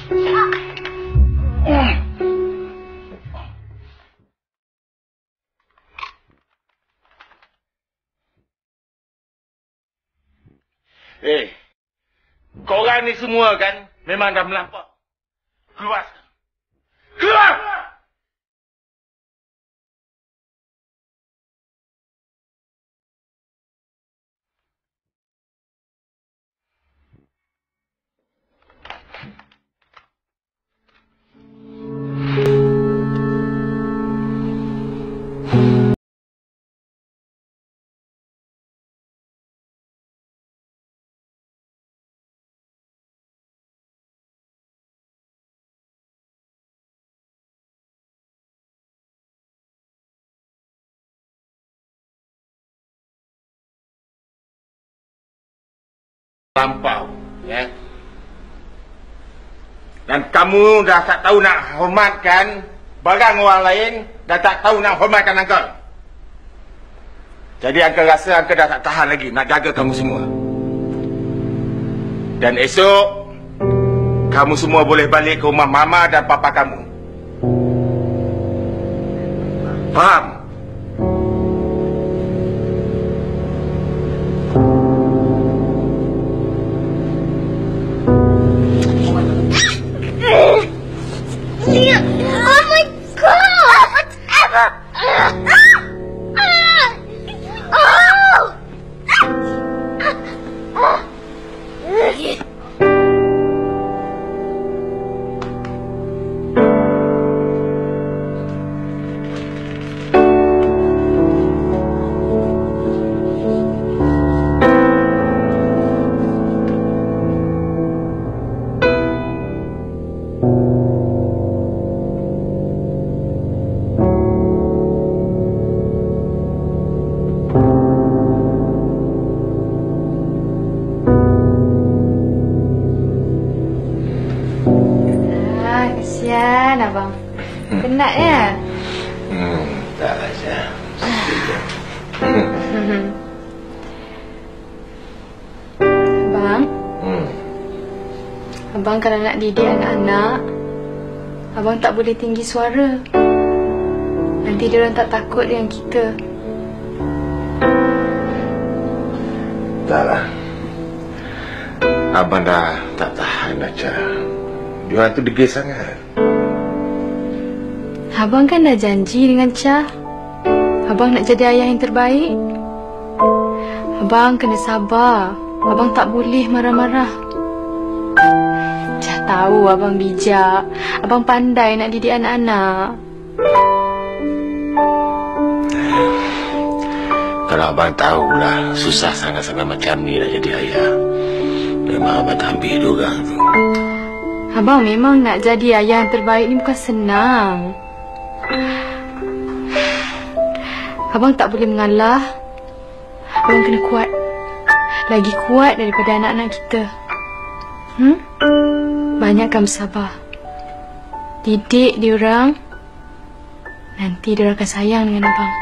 Korang ni semua kan memang dah melampau. Keluar. Keluar! Lampau, ya. Dan kamu dah tak tahu nak hormatkan barang orang lain, dah tak tahu nak hormatkan Uncle. Jadi Uncle rasa Uncle dah tak tahan lagi nak jaga kamu semua. Dan esok kamu semua boleh balik ke rumah mama dan papa kamu. Faham? Oh my God! Kesian abang. Penat ya? Tak lah, Syah. Abang. Abang kalau nak didik anak-anak, abang tak boleh tinggi suara. Nanti dia orang tak takut dengan kita. Tak lah. Abang dah tak tahan dah, Syah. Dia orang tu degil sangat. Abang kan dah janji dengan Cha. Abang nak jadi ayah yang terbaik. Abang kena sabar. Abang tak boleh marah-marah. Cha tahu abang bijak. Abang pandai nak didik anak-anak. Kalau abang tahulah susah sangat-sangat macam ni nak jadi ayah, memang abang tak ambil diorang tu. Abang memang nak jadi ayah yang terbaik ni bukan senang. Abang tak boleh mengalah. Abang kena kuat. Lagi kuat daripada anak-anak kita. Banyakkan bersabar. Didik diorang. Nanti diorang akan sayang dengan abang.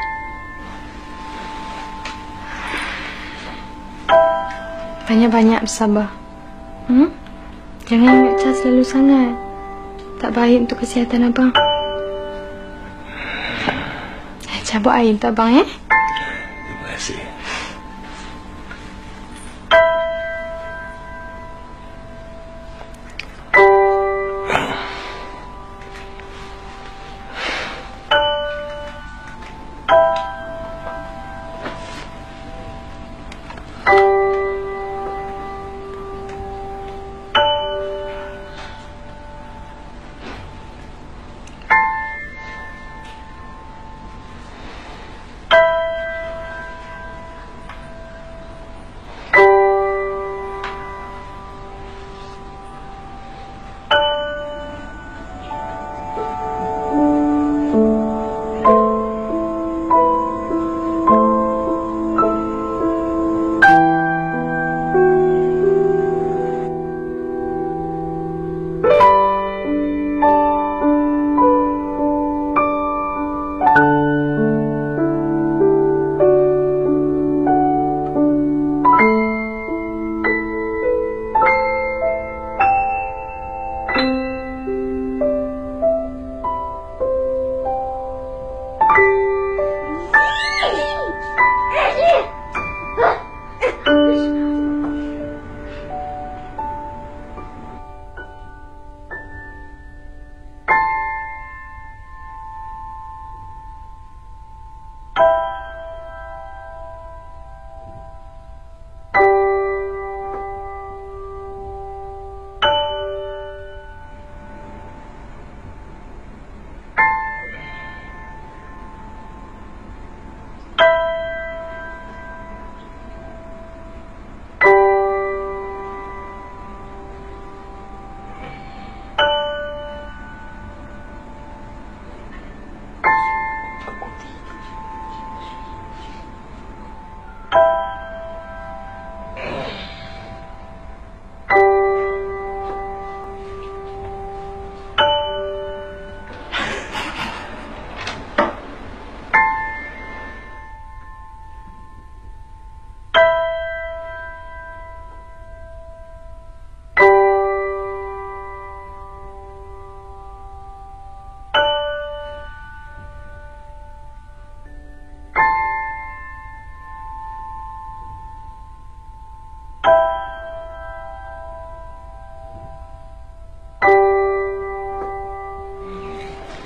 Banyak-banyak bersabar. Jangan ingat Cha selalu sangat. Tak baik untuk kesihatan abang. Cha buat air untuk abang, Terima kasih.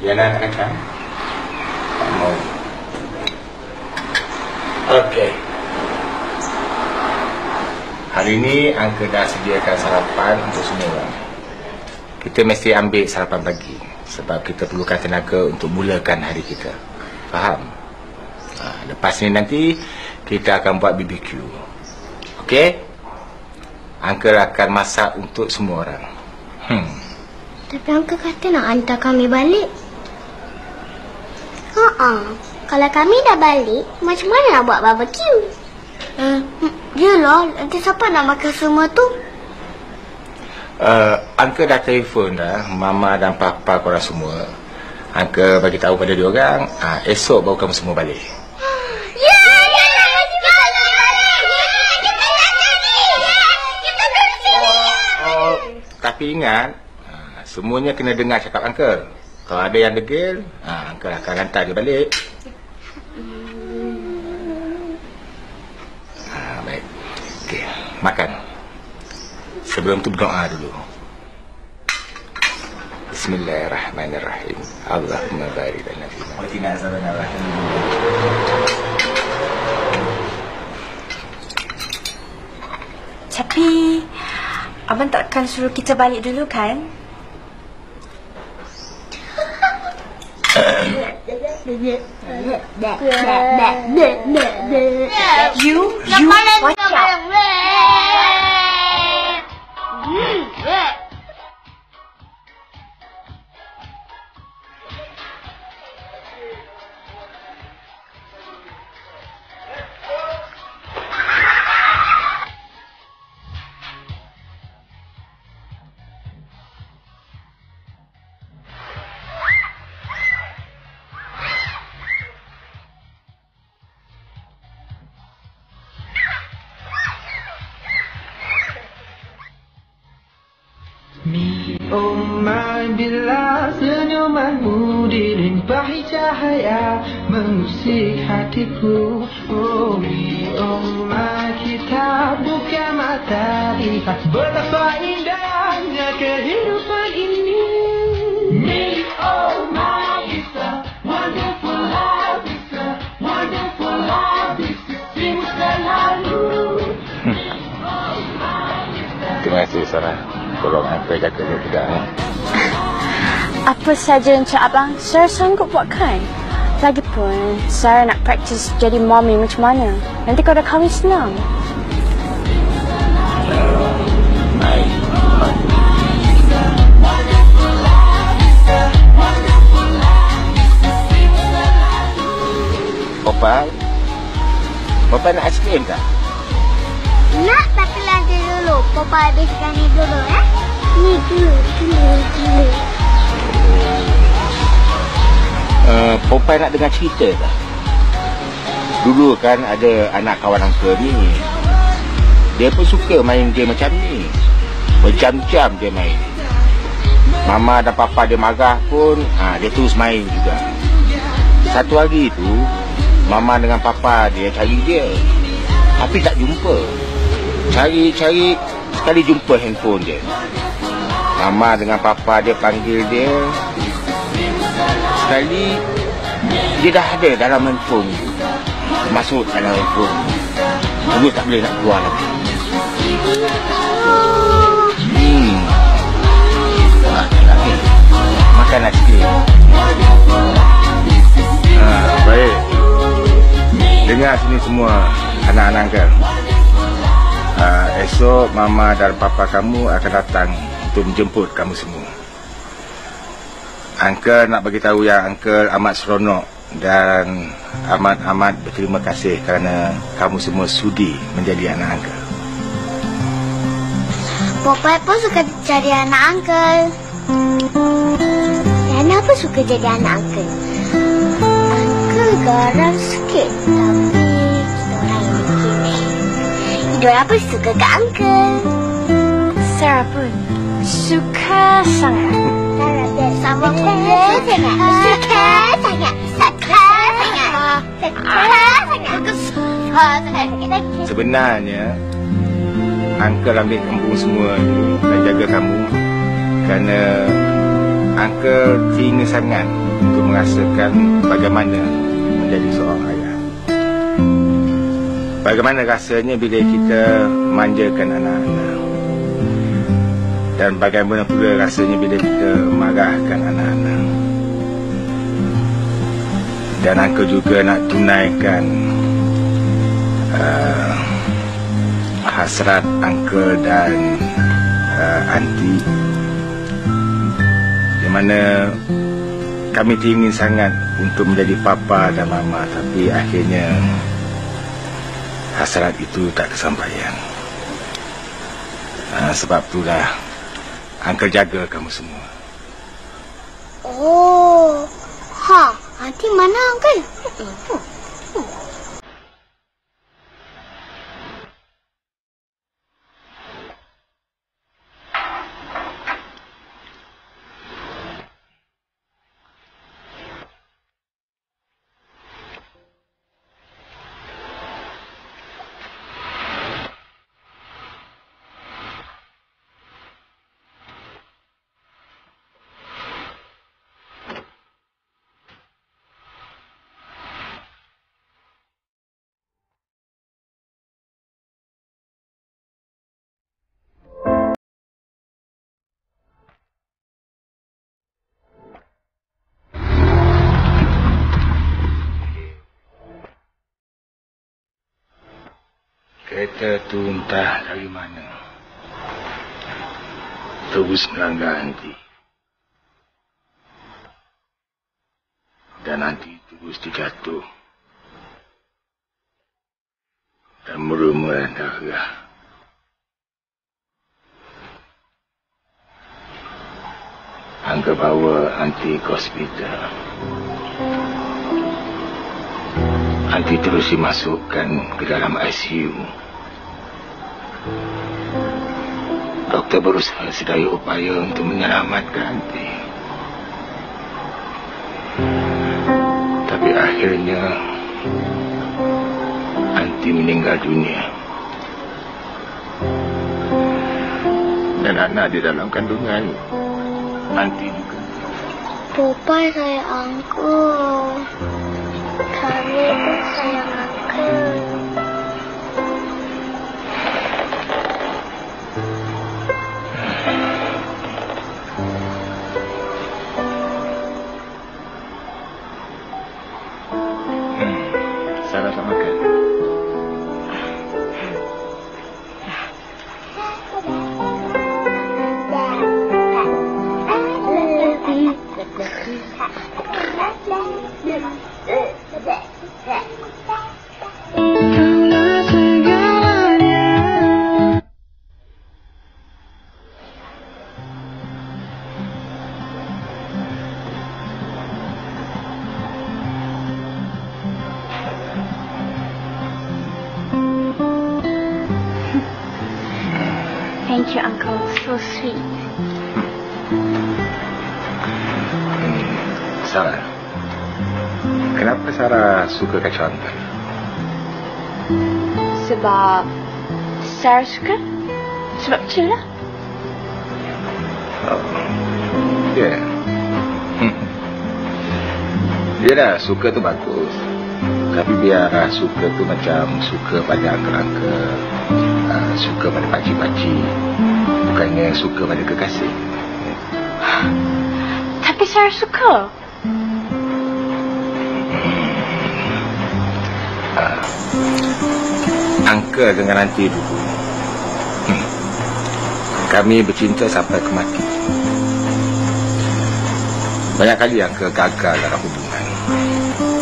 Yana tak kacang? Tak mau. Okey. Hari ini Uncle dah sediakan sarapan untuk semua orang. Kita mesti ambil sarapan pagi sebab kita perlukan tenaga untuk mulakan hari kita. Faham? Lepas ni nanti kita akan buat BBQ. Okey? Uncle akan masak untuk semua orang. Tapi Uncle kata nak hantar kami balik. Kalau kami dah balik, macam mana nak buat barbecue? Yelah, nanti siapa nak makan semua tu? Uncle dah telefon dah Mama dan Papa korang semua. Uncle bagi tahu pada diorang, esok baru kamu semua balik. Tapi ingat, semuanya kena dengar cakap Uncle. Kalau ada yang degil, Uncle akan hantar dia balik. Baik. Okey, makan. Sebelum tu berdoa dulu. Bismillahirrahmanirrahim. Allahumma barik lana fi ma atina azabana rahim. Tapi abang takkan suruh kita balik dulu kan? You watch out. Oh my, bila senyumanmu dilimpahi cahaya mengusik hatiku. Oh my, kita buka mata lihat betapa indahnya kehidupan ini. Me, oh my, it's a wonderful life, it's a wonderful life, it's a seems selalu. Terima kasih Sarah. Tolong Uncle jaga dia juga. Apa saja encik abang, Sarah sanggup buatkan. Lagipun, Sarah nak practice jadi mommy macam mana. Nanti kalau dah kahwin senang. Baik. Papa nak aiskrim tak? Nak, tapi lanjut dulu. Papa habiskan ni dulu, Ni dulu. Popeye nak dengar cerita tak? Dulu kan ada anak kawan Uncle ni. Dia pun suka main game macam ni. Berjam-jam dia main. Mama dan Papa dia marah pun, dia terus main juga. Satu hari tu, Mama dengan Papa dia cari dia, tapi tak jumpa. Cari-cari, sekali jumpa handphone dia. Mama dengan Papa dia panggil dia. Sekali, dia dah ada dalam handphone. Masuk dalam handphone. Dia tak boleh nak keluar lagi. Makan nasi sikit. Baik. Dengar sini semua anak-anak kan. Esok Mama dan Papa kamu akan datang untuk menjemput kamu semua. Uncle nak bagi tahu yang Uncle amat seronok dan amat berterima kasih kerana kamu semua sudi menjadi anak Uncle. Popeye pun suka jadi anak Uncle. Yana pun suka jadi anak Uncle. Uncle garang sikit, tapi kita orang yang begini. Idora pun suka ke Uncle. Sarah pun suka sangat. Sarah bersama Popeye suka sangat. Sebenarnya Uncle ambil kampung semua ni dan jaga kamu kerana Uncle teringin sangat untuk merasakan bagaimana menjadi seorang ayah. Bagaimana rasanya bila kita manjakan anak-anak. Dan bagaimana pula rasanya bila kita marahkan anak-anak. Dan Uncle juga nak tunaikan hasrat Uncle dan Aunty, di mana kami ingin sangat untuk menjadi papa dan mama, tapi akhirnya hasrat itu tak kesampaian. Sebab itulah Uncle jaga kamu semua. Oh, Aunty mana Uncle? Kereta tu entah dari mana terus melanggar Aunty. Dan Aunty terus terjatuh dan merumah darah. Uncle bawa Aunty ke hospital. Aunty terus dimasukkan ke dalam ICU. Doktor berusaha sedaya upaya untuk menyelamatkan Aunty. Tapi akhirnya Aunty meninggal dunia. Dan anak di dalam kandungan Aunty juga. Popeye saya Uncle. Kami pun sayang Uncle. Sarah tak makan. Thank you, Uncle. So sweet. Sarah, kenapa Sarah suka kacau Uncle? Sebab Sarah suka. Sebab kecil lah. Ya. Yalah, suka tu bagus. Tapi biar suka tu macam suka pada uncle-uncle, suka pada pakcik-pakcik, bukannya suka pada kekasih. Tapi Sarah suka. Uncle dengan Aunty dulu, kami bercinta sampai ke mati. Banyak kali Uncle gagal dalam hubungan,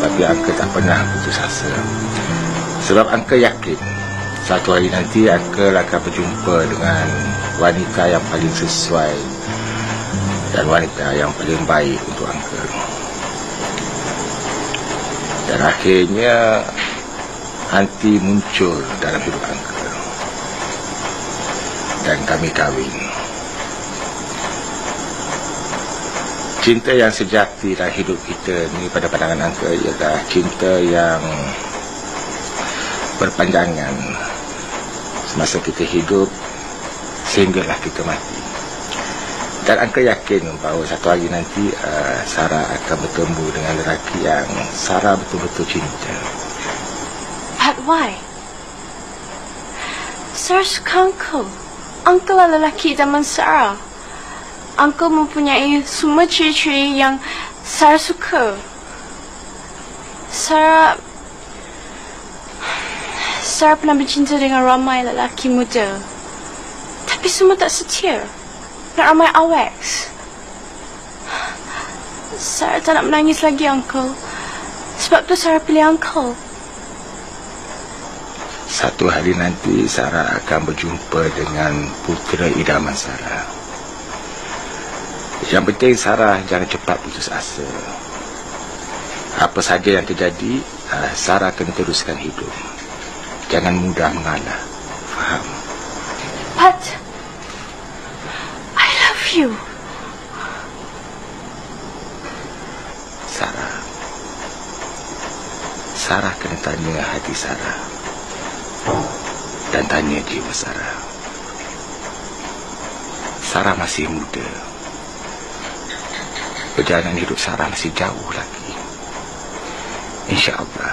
tapi Uncle tak pernah putus asa. Sebab Uncle yakin satu hari nanti Uncle akan berjumpa dengan wanita yang paling sesuai dan wanita yang paling baik untuk Uncle. Dan akhirnya Aunty muncul dalam hidup Uncle dan kami kahwin. Cinta yang sejati dalam hidup kita ni pada pandangan Uncle ialah cinta yang berpanjangan semasa kita hidup sehinggalah kita mati. Dan Uncle yakin bahawa satu hari nanti Sarah akan bertemu dengan lelaki yang Sarah betul-betul cinta. But why? Sarah suka Uncle. Uncle adalah lelaki zaman Sarah. Uncle mempunyai semua ciri-ciri yang Sarah suka. Sarah pernah bercinta dengan ramai lelaki muda. Tapi semua tak setia. Dan ramai aweks. Sarah tak nak menangis lagi, Uncle. Sebab tu Sarah pilih Uncle. Satu hari nanti Sarah akan berjumpa dengan putera idaman Sarah. Yang penting Sarah jangan cepat putus asa. Apa saja yang terjadi, Sarah akan teruskan hidup. Jangan mudah mengalah. Faham? But I love you. Sarah kena tanya hati Sarah dan tanya jiwa Sarah. Sarah masih muda. Perjalanan hidup Sarah masih jauh lagi. InsyaAllah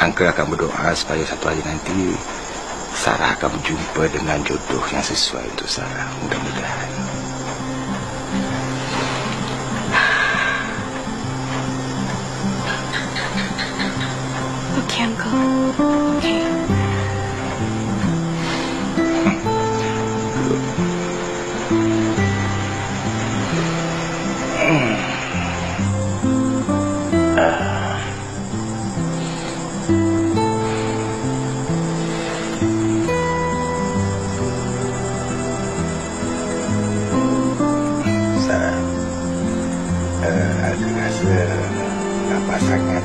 Uncle akan berdoa supaya satu hari nanti Sarah akan berjumpa dengan jodoh yang sesuai untuk Sarah. Mudah-mudahan. Okay, Uncle. Okay. Aku rasa apa sangat.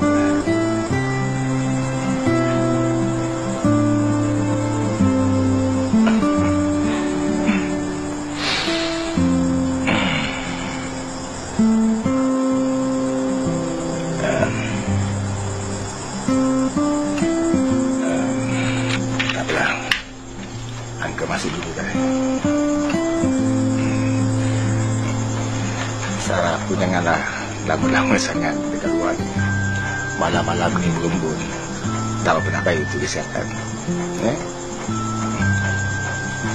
Taklah, Uncle masih dulu dah. Sarah, aku janganlah lama-lama sangat dekat luar ni. Malam-malam ni berembun. Tak pernah baik untuk kesihatan.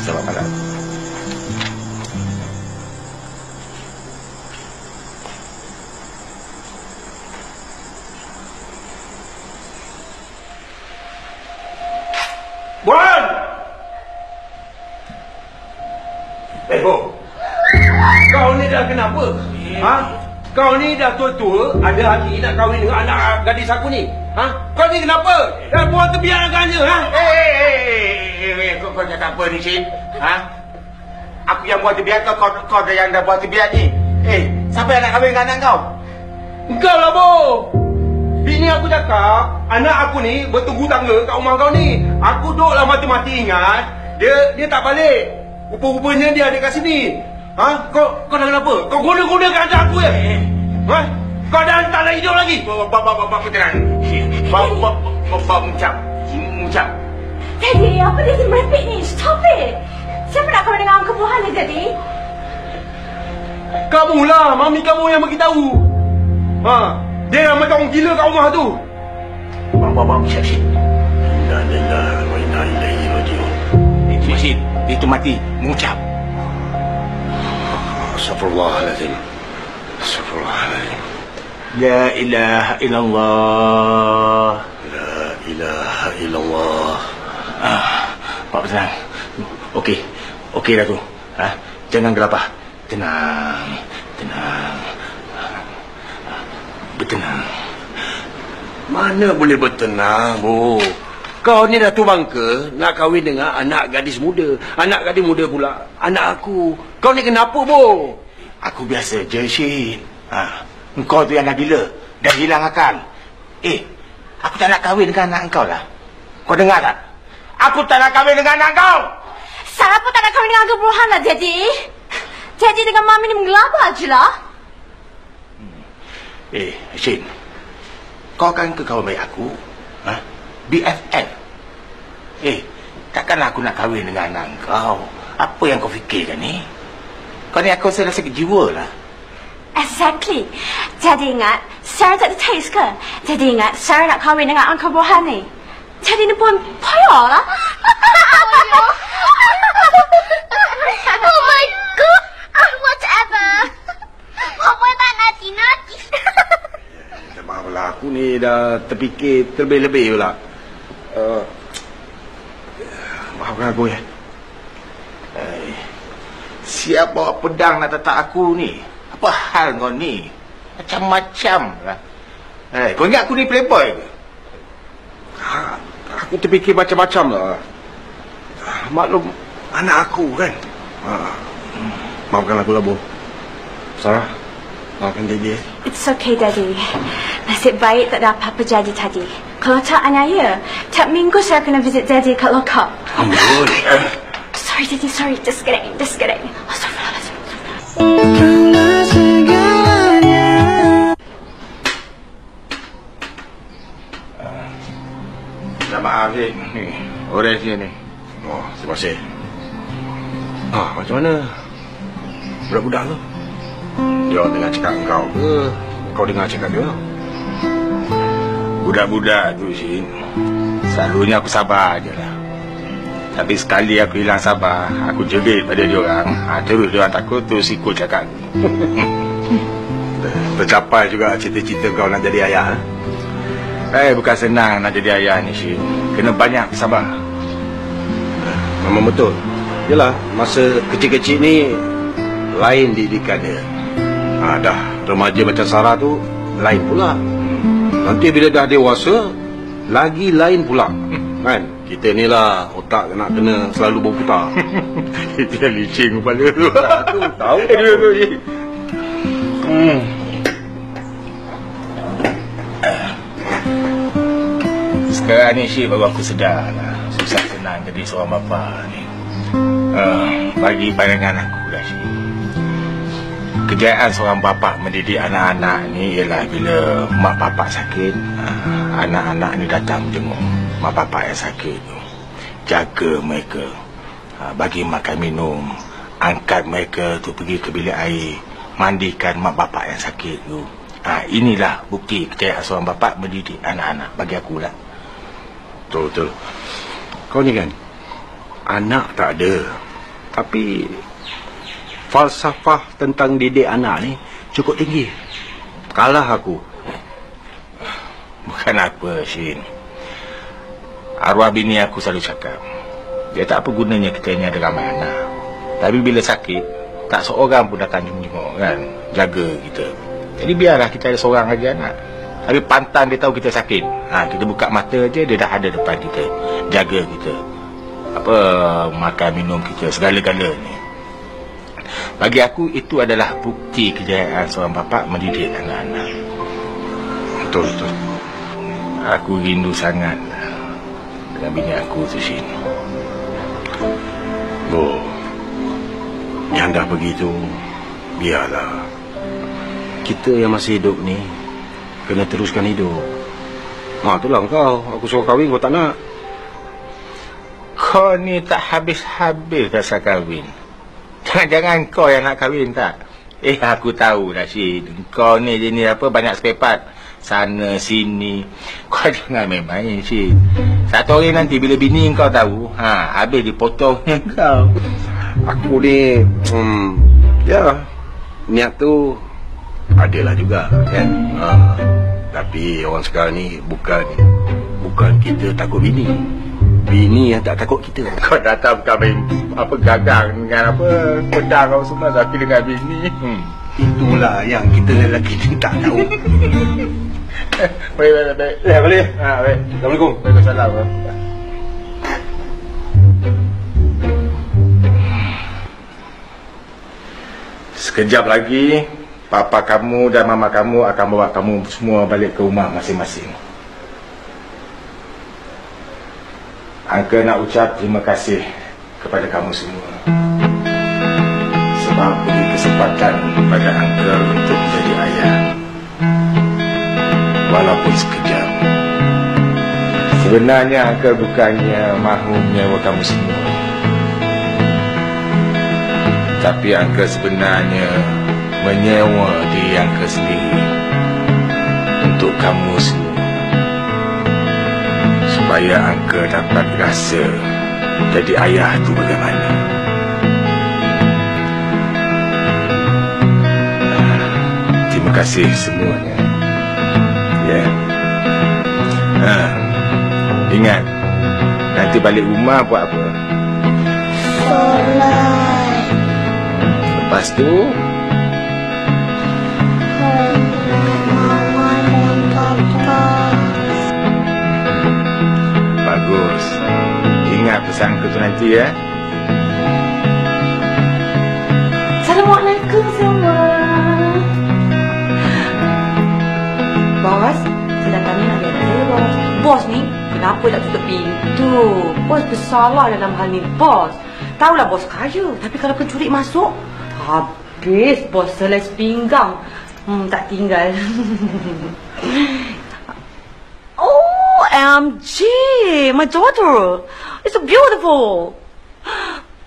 Selamat malam. Buan! Bo, kau ni dah kenapa? Ha? Kau ni dah tua-tua, ada hati nak kahwin dengan anak gadis aku ni. Ha? Kau ni kenapa? Dah buang tebiat agaknya, ha? Kau cakap apa ni, Cik? Ha? Aku yang buat tebiat kau yang dah buat tebiat ni. Siapa yang nak kahwin dengan anak kau? Engkau lah, Bo. Bini aku cakap, anak aku ni bertunggu tangga kat rumah kau ni. Aku duduklah mati-mati ingat, dia tak balik. Rupa-rupanya dia ada kat sini. Ha? Kau dah kenapa? Kau guna-gunakan anak aku ya? Ha? Kau dah tak nak hidup lagi? Bapak tenang. Bapak muncap. Daddy, apa dia si merepek ni? Stop it! Siapa nak kahwin dengan Uncle Burhan ni, Daddy? Kamulah, mami kamu yang beritahu. Ha? Dia yang macam orang gila kat rumah tu. Bapak muncap. Inna lillahi wa inna ilaihi raji'un. Itu mati, mengucap. Astagfirullahaladzim. Astagfirullahaladzim. La ilaha illallah. La ilaha illallah. Pak tenang. Okey dah tu. Jangan gelapah. Tenang. Bertenang. Mana boleh bertenang, Bu? Kau ni dah tu bangka nak kahwin dengan anak gadis muda. Anak gadis muda pula anak aku. Kau ni kenapa, Bu? Aku biasa je, Shin. Engkau tu yang dah gila. Dah hilang akal. Aku tak nak kahwin dengan anak engkau lah. Kau dengar tak? Aku tak nak kahwin dengan anak kau. Sarah pun tak nak kahwin dengan Uncle Burhan lah, Daddy. Daddy dengan Mami ni menggelabah je lah. Shin. Kau kan ke kawan baik aku? BFN. Takkanlah aku nak kahwin dengan anak kau. Apa yang kau fikirkan ni? Kau ni aku rasa sakit jiwa lah. Exactly. Jadi ingat, Sarah tak ada taste ke? Jadi ingat, Sarah nak kahwin dengan Uncle Bohan ni. Jadi ni pun payah lah. Oh my god. Whatever. Boy tak nanti. Maaflah, aku ni dah terfikir terlebih-lebih pula. Maafkan aku ya. Siap bawa pedang nak tatak aku ni? Apa hal kau ni? Macam-macam lah. Kau ingat aku ni playboy ke? Aku terfikir macam-macam lah. Maklum anak aku kan. Maafkan aku lah, Bu. Sarah, maafkan Daddy. It's okay, Daddy. Nasib baik tak ada apa-apa jadi tadi. Kalau tak aniaya, tiap minggu saya kena visit Daddy kat lokap. Ambul. Sorry, Daddy, sorry. Just kidding. Minta maaf, Cik. Ni, orange ni. Oh, terima kasih. Macam mana? Budak-budak tu? Dia dengar cakap kau ke? Kau dengar cakap dia? Budak-budak tu, Shin, selalunya aku sabar je lah. Tapi sekali aku hilang sabar, aku jerit pada dia orang. Terus dia orang takut, terus ikut cakap. Tercapai juga cita-cita kau nak jadi ayah. Bukan senang nak jadi ayah ni, Shin. Kena banyak sabar. Memang betul. Yelah, masa kecil-kecil ni lain didikan dia. Dah remaja macam Sarah tu lain pula. Nanti bila dah dewasa lagi lain pula. Kan? Kita ni lah otak nak kena selalu berputar. Itu yang licin kepala tu. Tahu. Sekarang ni Syed baru aku sedar lah. Susah senang jadi seorang bapa ni. Bagi pandangan aku lah Syed, kejayaan seorang bapa mendidik anak-anak ni ialah bila mak bapak sakit, anak-anak ni datang jenguk mak bapak yang sakit tu, jaga mereka, bagi makan minum, angkat mereka tu pergi ke bilik air, mandikan mak bapak yang sakit tu. Inilah bukti kejayaan seorang bapa mendidik anak-anak bagi akulah. Betul. Kau ni kan anak tak ada, tapi falsafah tentang didik anak ni cukup tinggi. Kalah aku. Bukan apa, Shin. Arwah bini aku selalu cakap, dia tak apa gunanya kita ni ada ramai anak, tapi bila sakit tak seorang pun datang jenguk kan, jaga kita. Jadi biarlah kita ada seorang lagi anak, tapi pantang dia tahu kita sakit, kita buka mata je dia dah ada depan kita, jaga kita, makan minum kita segala-galanya. Bagi aku itu adalah bukti kejayaan seorang bapa mendidik anak-anak. Betul. Aku rindu sangat dengan bini aku tu, Shin. Yang dah begitu, biarlah. Kita yang masih hidup ni kena teruskan hidup. Itulah kau. Aku suruh kahwin, kau tak nak. Kau ni tak habis-habis rasa kahwin. Jangan kau yang nak kahwin tak? Aku tahu dah, Syed. Kau ni jenis banyak spare part sana sini. Kau jangan main-main, Syed. Satu hari nanti bila bini kau tahu, habis dipotongnya kau. Aku ni niat tu adalah juga kan. Tapi orang sekarang ni bukan kita takut bini yang tak takut kita. Kau datang bukan main gagang dengan pedang kau semua, tapi dengan bini. Itulah yang kita lelaki ni tak tahu. Baik. Ya, boleh. Baik. Assalamualaikum. Waalaikumsalam. Sekejap lagi papa kamu dan mama kamu akan bawa kamu semua balik ke rumah masing-masing. Uncle nak ucap terima kasih kepada kamu semua sebab beri kesempatan kepada Uncle untuk menjadi ayah, walaupun sekejap. Sebenarnya Uncle bukannya mahu menyewa kamu semua, Tapi Uncle sebenarnya menyewa diri Uncle sendiri untuk kamu semua, supaya Uncle dapat rasa jadi ayah tu bagaimana. Terima kasih semuanya. Ya. Ingat, nanti balik rumah buat apa? Solat. Lepas tu Mama dan Papa. bagus. Ingat pesan tu nanti ya. Assalamualaikum semua. Bos, sedang tanya nak lihat saya, bos. Bos ni, kenapa tak tutup pintu? Bos bersalah dalam hal ni, bos. Tahulah bos kaya, tapi kalau pencuri masuk, habis bos selai pinggang. Tak tinggal. Oh, MG, my daughter. It's so beautiful.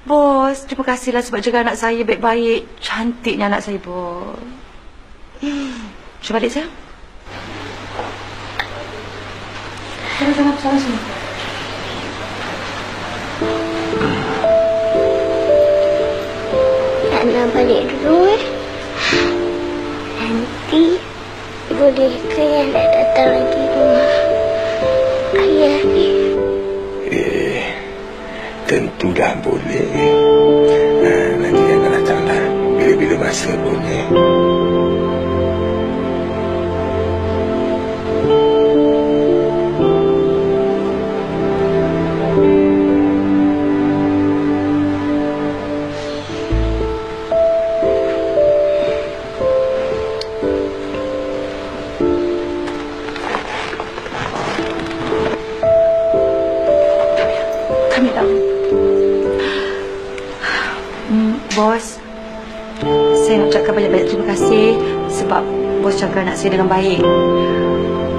Bos, terima kasihlah sebab jaga anak saya baik-baik. Cantiknya anak saya, bos. Cuba balik saya. Sama-sama sini. Tak nak balik dulu Nanti boleh ke yang nak datang lagi rumah ayah ni? Tentulah boleh. Nanti jangan datanglah bila-bila masa boleh. Bos, saya nak ucapkan banyak-banyak terima kasih sebab bos jaga anak saya dengan baik.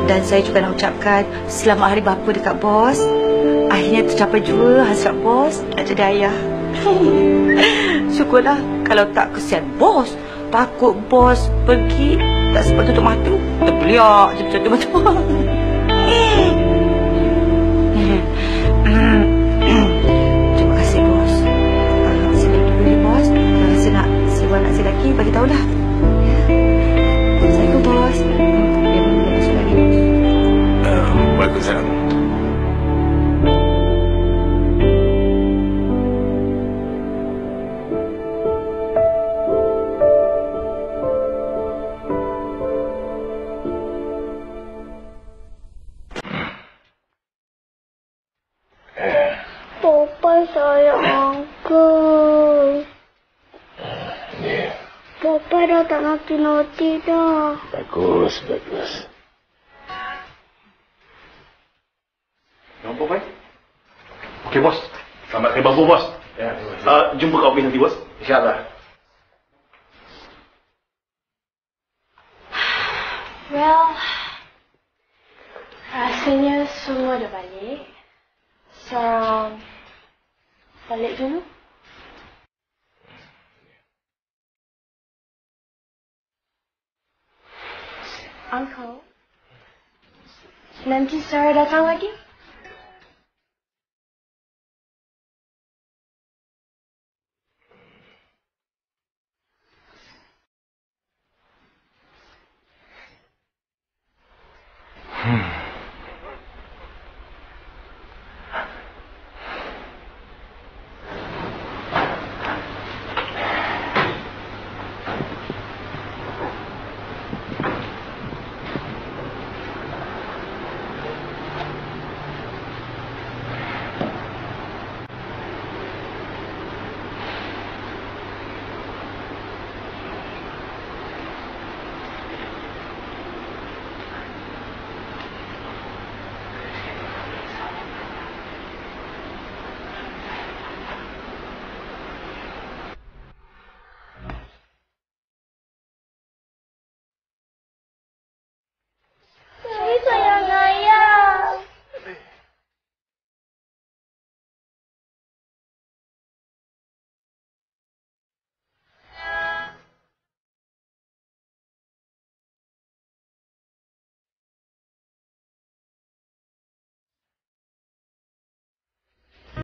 Dan saya juga nak ucapkan selamat hari bapa dekat bos. Akhirnya tercapai juga hasrat bos nak jadi ayah. Syukurlah, kalau tak kesian bos. Takut bos pergi tak sempat tutup mata, terbeliak je macam tu. Terima kasih bos. Saya beri bos. Kalau saya nak sewa anak saya lagi, bagi tahulah. Assalamualaikum bos. Dia masuk lagi. Waalaikumsalam. Papa sayang Uncle. Papa dah tak naughty-naughty dah. Bagus, bagus. Nampak baik? Okey bos. Selamat hari bapa bos. Ya, jumpa kat office nanti bos. InsyaAllah. Well, rasanya semua dah balik. So, balik dulu. Uncle, nanti Sarah datang lagi?